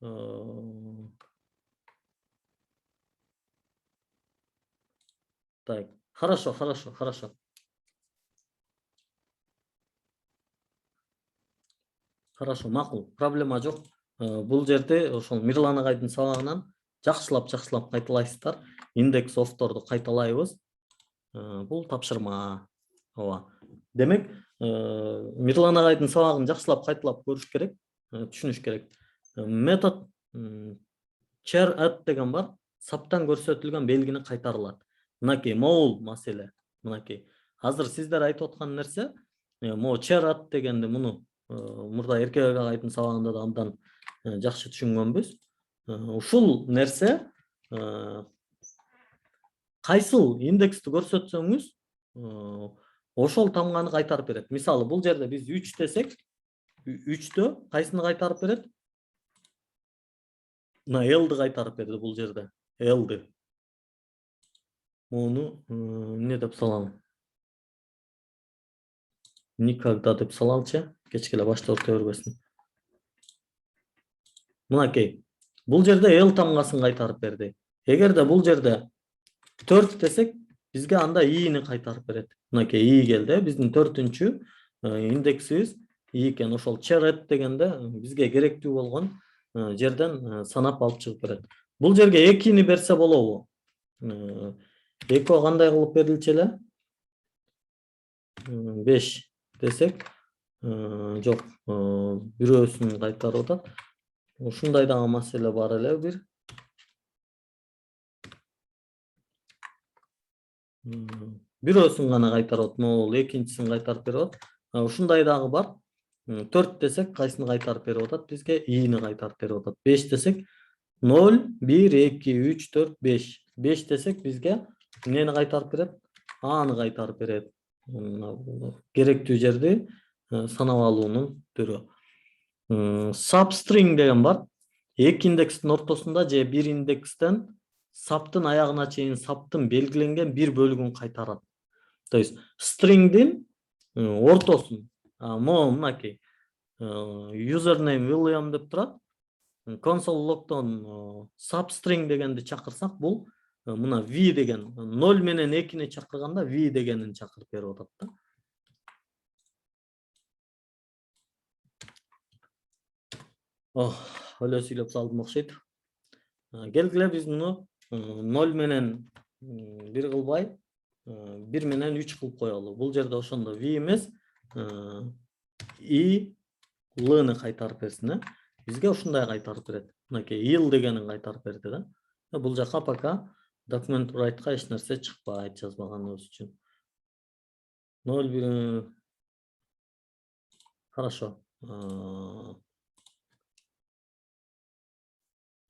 Speaker 1: 3. Так, хорошо. Хорошо, макул, проблема жок. Бул жерде ошол Мирлан агайдын сабагынан жакшылап кайталайсыздар. Индекс офторду кайталайбыз. Бул тапшырма. Ооба. Демек, Мирлан агайдын сабагын жакшылап кайталап көрүш керек, түшүнүш керек. Метод char at деген бар. Саптан көрсөтүлгөн белгини кайтарылат. Мынакей могул маселе. Мынакей. Азыр сиздер айтып аткан нерсе, могу char at дегенди муну мурда Эркебек агайдын сабагында да абдан жакшы түшүнгөнбүз. Ушул нерсе кайсыл индексти көрсөтсөңүз, ошол тамганы кайтарып берет. Мисалы, бул жерде биз 3 десек, 3тө кайсыны кайтарып берет? Мына L'ды кайтарып берди бул жерде. L'ды. Муну эмне деп салам? Никогда деп салалчы. Кечке баштап өтө бербесин. Мынакей. Бул жерде L тамгасын кайтарып берди. Эгерде бул жерде 4 десек, бизге анда I'ни кайтарып берет. Мынакей I келди. Биздин 4-үнчү индексибиз I экен. Ошол char at дегенде бизге керектүү болгон жерден санап алып чыгып берет. Бул жерге 2-ни берсе болобу? 2 кандай кылып берилчү эле? 5 десек, жок, бирөөсүн кайтарып атат. Ушундай дагы маселе бар эле бир. Бирөөсүн гана кайтарып атат, могул экинчисин кайтарып берип атат. Ушундай дагы бар. 4 десек, кайсыны кайтарып берип атат? Бизге I'ни кайтарып берип атат. 5 десек 0, 1, 2, 3, 4, 5. 5 десек бизге эмнени кайтарып берет? A'ны кайтарып берет. Керектүү жерди санап алуунун түрү. Substring деген бар. 2 индекстин ортосунда же 1 индекстен саптын аягына чейин саптын белгиленген бир бөлүгүн кайтарат. То есть stringдин ортосун, мынакей, username William деп турат. Console logдон substring дегенди чакырсак, бул мына v деген 0 менен 2-ни чакырганда v дегенин чакырып берип атат да. Өлө сүйлөп салдым окшойт. Келгиле биз муну 0 менен 1 кылбай, 1 менен 3 кылып коелу. Бул жерде ошондо v эмес, I L'ны кайтарып берсин, бизге ушундай кайтарып берет. Мынакей il дегенин кайтарып берди да. Бул жака пока документ write'ка эч нерсе чыкпайт жазбаганыбыз үчүн. 0, 1. Хорошо.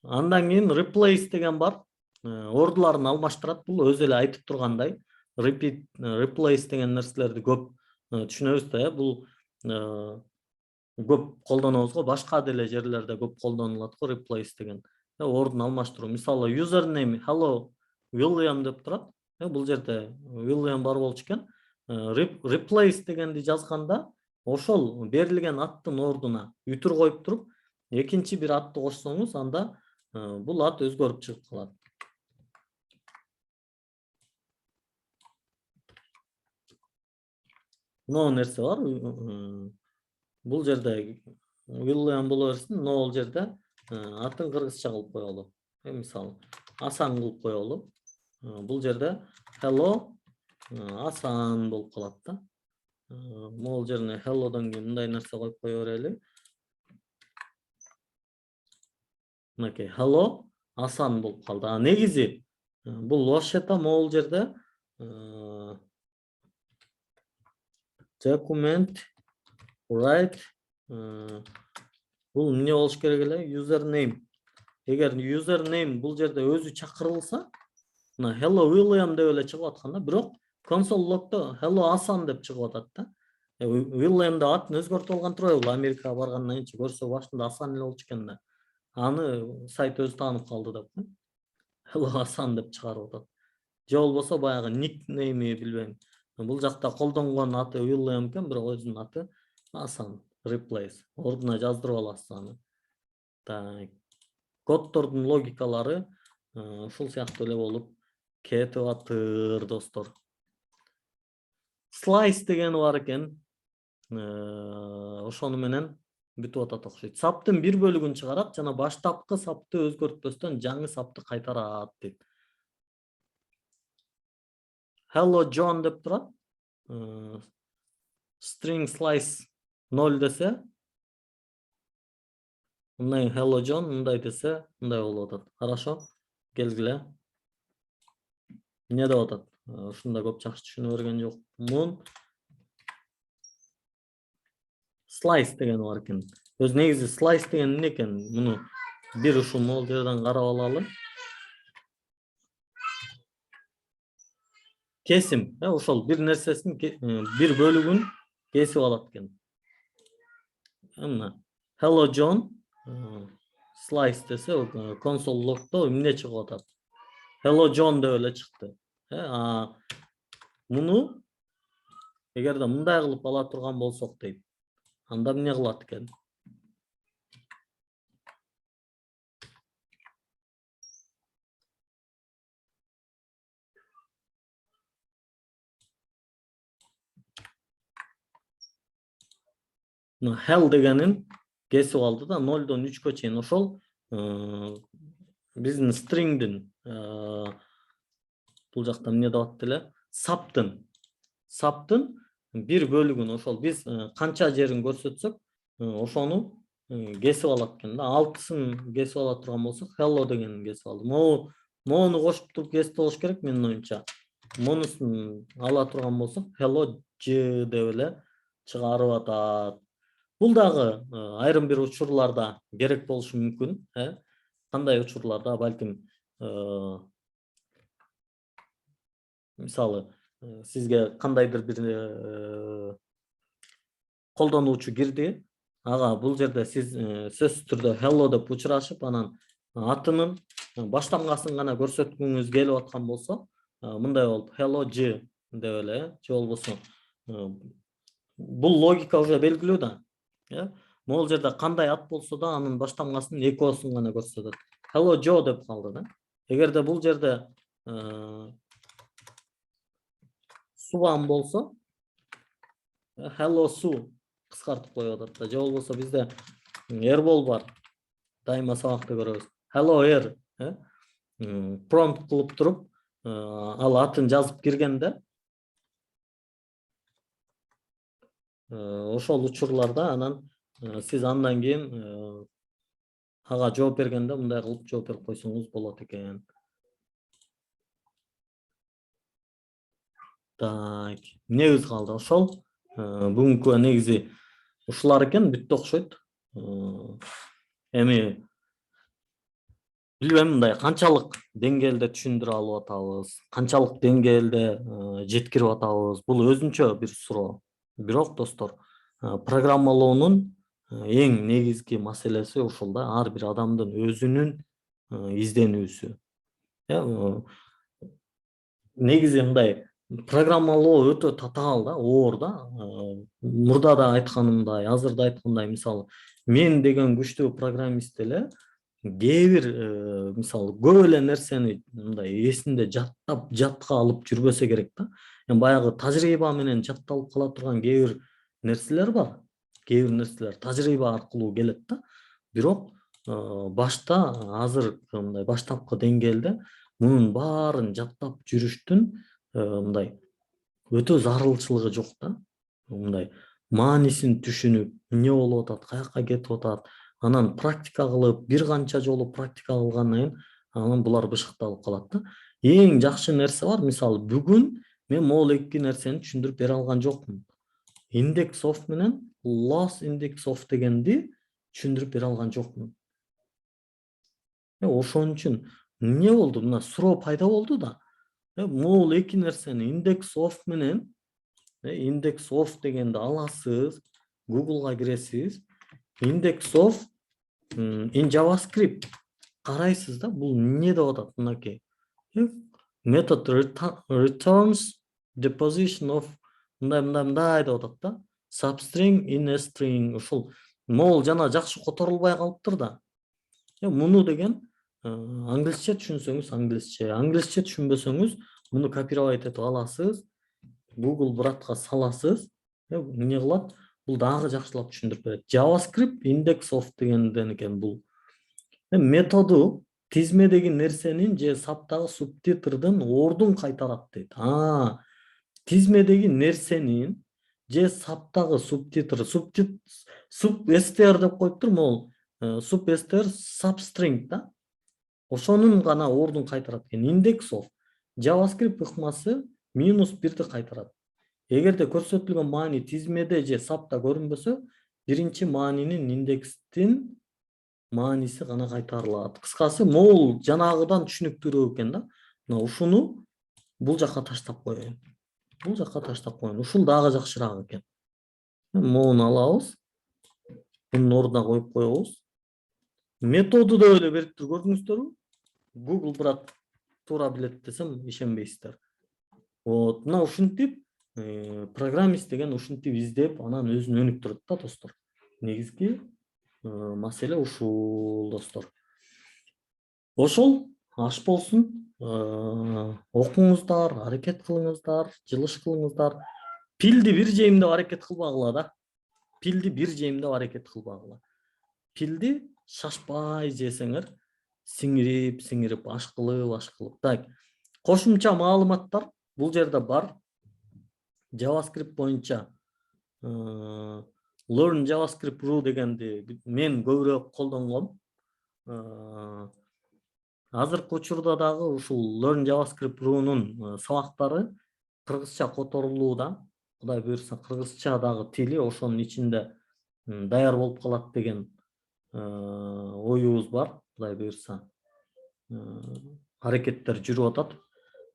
Speaker 1: Андан кийин replace деген бар. Ордуларын алмаштырат. Бул өзү эле айтып тургандай, repeat, replace деген нерселерди көп түшүнөбүз да. Бул көп колдонобуз го, башка деле жерлерде көп колдонулат го replace деген. Ордун алмаштыруу. Мисалы, username hello William деп турат. Бул жерде William бар болчу экен. Replace дегенди жазганда ошол берилген аттын ордуна үтүр коюп туруп, экинчи бир атты кошсоңуз, анда бул ат өзгөрүп чыгып калат. Мына нерсе бар. Бул жерде William боло берсин, но ол жерде атын кыргызча кылып коелу. Мисалы Асан кылып коелу. Бул жерде hello Асан болуп калат да. Могул жерине hello'дан кийин мындай нерсе коюп кое берели. Мынакей hello Асан болуп калды. Негизи бул вообще-то могул жерде document write бул эмне болуш керек эле? Username. Эгер username бул жерде өзү чакырылса, мына hello William деп эле чыгып атканда, бирок console log'то hello Асан деп чыгып атат да. William да атын өзгөртүп алган турбайбы? Бул Америкага баргандан кийин көрсө башында Асан эле болчу экен да. Аны сайт өзү таанып калды деп. Hello Асан деп чыгарып атат. Же болбосо баягы никнейми билбейм. Бул жакта колдонгон аты William экен, бирок өзүнүн аты Асан. Replace. Ордуна жаздырып аласыз аны. Так. Коддордун логикалары ушул сыяктуу эле болуп кетип атыр, достор. Slice деген бар экен. Ошону менен бүтүп атат окшойт. Саптын бир бөлүгүн чыгарат жана баштапкы сапты өзгөртпөстөн жаңы сапты кайтарат дейт. Hello John деп турат. String slice 0 десе, мындай hello John мындай десе, мындай болуп атат. Хорошо? Келгиле. Эмне деп атат? Ушунда көп жакшы түшүнө берген жокмун. Slice деген бар экен. Өз негизи slice деген эмне экен? Муну бир ушул могул жерден карап алалы. Кесим, ошол бир нерсесин бир бөлүгүн кесип алат экен. Мына hello John slice десе, console log'то эмне чыгып атат? Hello John деп эле чыкты. Муну эгерде мындай кылып ала турган болсок дейт. Анда эмне кылат экен? Hell дегенин кесип алды да 0-дон 3-кө чейин ошол биздин stringдин бул жакта эмне деп атты эле? Саптын бир бөлүгүн ошол биз канча жерин көрсөтсөк, ошону кесип алат экен да. 6-сын кесип ала турган болсок, hello дегенин кесип алды. Моуну кошуп туруп кесип болуш керек менин оюмча. Монусун ала турган болсок, hello J деп эле чыгарып атат. Бул дагы айрым бир учурларда керек болушу мүмкүн, кандай учурларда, балким мисалы сизге кандайдыр бир колдонуучу кирди, ага бул жерде сиз сөзсүз түрдө hello деп учурашып, анан атынын баштамгасын гана көрсөткүңүз келип аткан болсо, мындай болуп hello J деп эле, же болбосо бул логика уже белгилүү да. Могул жерде кандай ат болсо да анын баштамгасын экөөсүн гана көрсөтөт. Hello Joe деп калды да. Эгерде бул жерде Суан болсо, hello Su кыскартып коюп атат да. Же болбосо бизде Эрбол бар. Дайыма сабакта көрөбүз. Hello Er, prompt кылып туруп, ал атын жазып киргенде ошол учурларда анан сиз андан кийин ага жооп бергенде мындай кылып жооп берип койсоңуз болот экен. Так, эмнебиз калды? Ошол бүгүнкү негизи ушулар экен, бүттү окшойт. Эми билбейм, мындай канчалык деңгээлде түшүндүрө алып атабыз, канчалык деңгээлде жеткирип атабыз, бул өзүнчө бир суроо. Бирок достор, программалоонун эң негизги маселеси ушул да, ар бир адамдын өзүнүн изденүүсү. Негизи мындай программалоо өтө татаал да, оор да. Мурда да айтканымдай, азыр да айткандай, мисалы мен деген күчтүү программист эле кээ бир мисалы көп эле нерсени мындай эсинде жаттап, жатка алып жүрбөсө керек да. Баягы тажрыйба менен жатталып кала турган кээ бир нерселер бар. кээ бир нерселер тажрыйба аркылуу келет да. Бирок башта азыр мындай баштапкы деңгээлде мунун баарын жаттап жүрүштүн мындай өтө зарылчылыгы жок да. Мындай маанисин түшүнүп, эмне болуп атат, каяка кетип атат, анан практика кылып, бир канча жолу практика кылгандан кийин анан булар бышыкталып калат да. Эң жакшы нерсе бар, мисалы бүгүн мен могул эки нерсени түшүндүрүп бере алган жокмун. Index of менен loss index of дегенди түшүндүрүп бере алган жокмун. Ошон үчүн эмне болду? Мына суроо пайда болду да. Могул эки нерсени index of менен index of дегенди аласыз, Google'га киресиз. Index of in JavaScript карайсыз да, бул эмне деп атат мынакей. Method returns the position of мындай деп атат да. Substring in a string. Ушул могул жана жакшы которулбай калыптыр да. Муну деген англисче түшүнсөңүз англисче түшүнбөсөңүз муну копировать этип аласыз, Google братка саласыз, эмне кылат? Бул дагы жакшылап түшүндүрүп берет. JavaScript index of дегенден экен бул. Методу тизмедеги нерсенин же саптагы субтитрдын ордун кайтарат дейт. Тизмедеги нерсенин же саптагы субтитр substr деп коюптур, могул substr substring да. Ошонун гана ордун кайтарат экен. Index of JavaScript ыкмасы -1 кайтарат. Эгерде көрсөтүлгөн маани тизмеде же сапта көрүнбөсө, биринчи маанинин индекстин мааниси гана кайтарылат. Кыскасы, могул жанагыдан түшүнүктүүрөөк экен да. Мына ушуну бул жака таштап коеюн. Ушул дагы жакшыраак экен. Могуну алабыз. Мунун ордуна коюп коебуз. Методу да эле бериптир, көрдүңүздөрбү? Google брат туура билет десем ишенбейсиздер. Мына ушинтип программист деген ушинтип издеп, анан өзүн өнүктүрөт да, достор. Негизги маселе ушул, достор. Ошол аш болсун, окуңуздар, аракет кылыңыздар, жылыш кылыңыздар. Пилди бир жейимдеп аракет кылбагыла да. Пилди шашпай жесеңер, сиңирип, ашкылып. Так, кошумча маалыматтар бул жерде бар. JavaScript боюнча Learn JavaScript Ru дегенди мен көбүрөөк колдонгом. Азыркы учурда дагы ушул Learn JavaScript Ru'нун сабактары кыргызча которулууда. Кудай буйрса, кыргызча дагы тили ошонун ичинде даяр болуп калат деген оюбуз бар. Кудай буйрса, аракеттер жүрүп атат.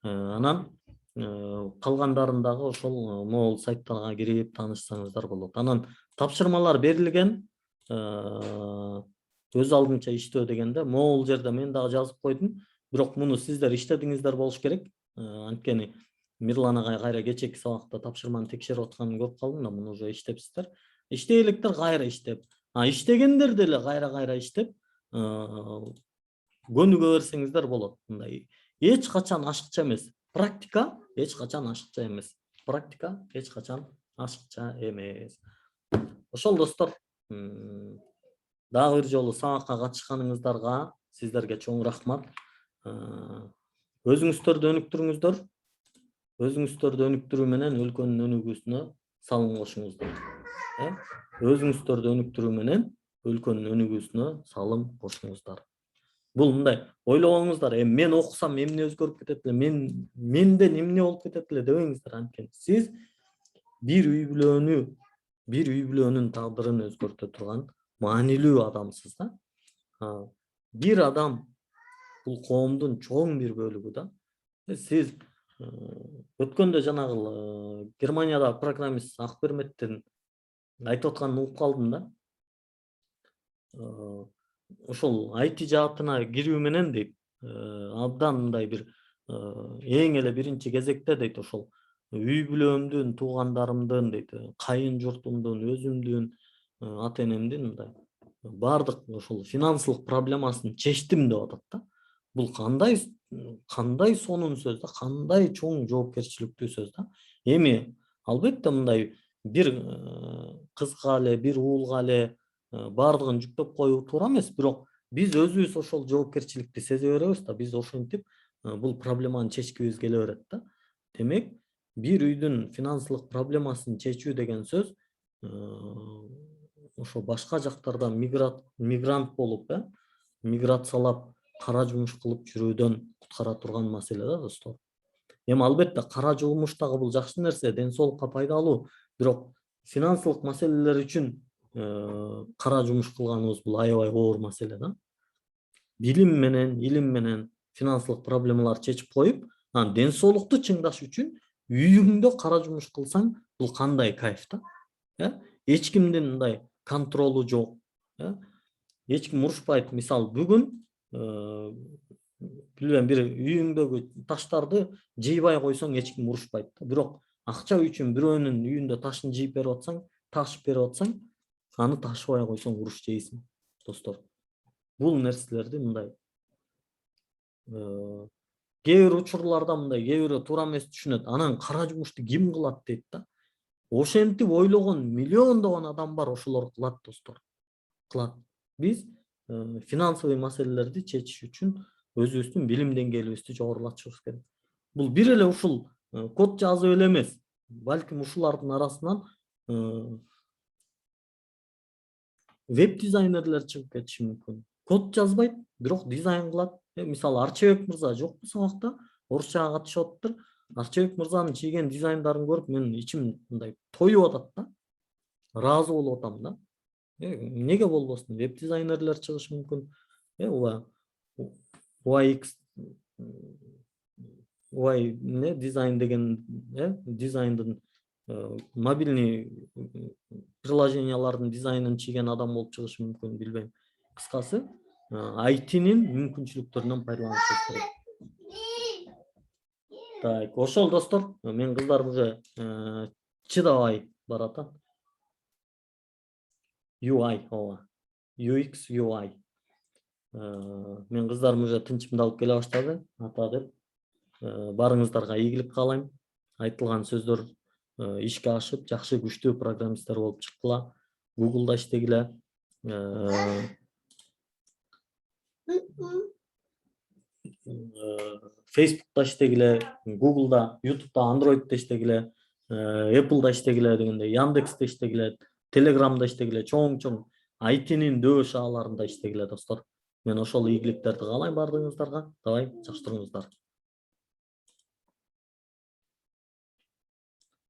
Speaker 1: Анан калгандарын дагы ошол могул сайттарга кирип таанышсаңыздар болот. Анан тапшырмалар берилген, өз алдынча иштөө дегенде могул жерде мен дагы жазып койдум. Бирок муну сиздер иштедиңиздер болуш керек. Анткени Мирлан агай кайра кечеки сабакта тапшырманы текшерип атканын көрүп калдым да, муну уже иштепсиздер. Иштей электер кайра иштеп. Иштегендер деле кайра иштеп, көнүгө берсеңиздер болот. Мындай эч качан ашыкча эмес. Практика эч качан ашыкча эмес. Ошол, достор, дагы бир жолу сабакка катышканыңыздарга сиздерге чоң рахмат. Өзүңүздөрдү өнүктүрүү менен өлкөнүн өнүгүүсүнө салым кошуңуздар. Бул мындай ойлобоңуздар, мен окусам эмне өзгөрүп кетет эле, менден эмне болуп кетет эле дебеңиздер. Анткени сиз бир үй бүлөнүн тагдырын өзгөртө турган маанилүү адамсыз да. Бир адам бул коомдун чоң бир бөлүгү да. Сиз өткөндө жанагы Германиядагы программист Акберметтин айтып атканын угуп калдым да. Ошол IT жаатына кирүү менен дейт, абдан мындай бир эң эле биринчи кезекте дейт, ошол үй бүлөмдүн, туугандарымдын дейт, кайын журтумдун, өзүмдүн, ата энемдин мындай бардык ошол финансылык проблемасын чечтим деп атат да. Бул кандай сонун сөз да, кандай чоң жоопкерчиликтүү сөз да. Эми албетте мындай бир кызга эле, бир уулга эле баардыгын жүктөп коюу туура эмес. Бирок биз өзүбүз ошол жоопкерчиликти сезе беребиз да, биз ошентип бул проблеманы чечкибиз келе берет да. Демек, бир үйдүн финансылык проблемасын чечүү деген сөз ошо башка жактарда мигрант болуп, миграциялап кара жумуш кылып жүрүүдөн куткара турган маселе да, достор. Эми албетте кара жумуш дагы бул жакшы нерсе, ден соолукка пайдалуу. Бирок финансылык маселелер үчүн кара жумуш кылганыбыз бул аябай оор маселе да. Билим менен, илим менен финансылык проблемаларды чечип коюп, анан ден соолукту чыңдаш үчүн үйүңдө кара жумуш кылсаң, бул кандай кайф да. Эч кимдин мындай контролу жок. Эч ким урушпайт. Мисалы, бүгүн билбейм, бир үйүңдөгү таштарды жыйбай койсоң эч ким урушпайт да. Бирок акча үчүн бирөөнүн үйүндө ташын жыйып берип атсаң, таш берип атсаң, аны ташыбай койсоң уруш жейсиң, достор. Бул нерселерди мындай кээ бир учурларда мындай кээ бирөө туура эмес түшүнөт. Анан кара жумушту ким кылат дейт да. Ошентип ойлогон миллиондогон адам бар, ошолор кылат, достор. Кылат. Биз финансовый маселелерди чечиш үчүн өзүбүздүн билим деңгээлибизди жогорулатышыбыз керек. Бул бир эле ушул код жазып эле эмес, балким ушулардын арасынан веб дизайнерлер чыгып кетиши мүмкүн. Код жазбайт, бирок дизайн кылат. Мисалы, Арчебек мырза жокпу сабакта, орусчага катышып атыптыр. Арчебек мырзанын чийген дизайндарын көрүп менин ичим мындай тоюп атат да. Ыраазы болуп атам да. Неге болбосун? Веб дизайнерлер чыгышы мүмкүн. UX не дизайн деген, дизайндын мобильный приложениялардын дизайнын чийген адам болуп чыгышы мүмкүн, билбейм. Кыскасы, IT-нин мүмкүнчүлүктөрүнөн пайдаланышыбыз керек. Так, ошол достор, мен кыздар уже чыдабай баратат. UI, ооба. UX, UI. Мен кыздарым уже тынчымдалып келе баштады, ата деп. Барыңыздарга ийгилик каалайм. Айтылган сөздөр ишке ашып, жакшы күчтүү программисттер болуп чыккыла. Google'да иштегиле. Facebook'ta иштегиле, Google'da, YouTube'da, Android'da иштегиле, Apple'da иштегиле дегендей, Яндекс'те иштегиле, Telegram'da иштегиле, чоң IT-нин дөбө шааларында иштегиле, достор. Мен ошол ийгиликтерди каалайм бардыгыңыздарга. Давай, жакшы туруңуздар.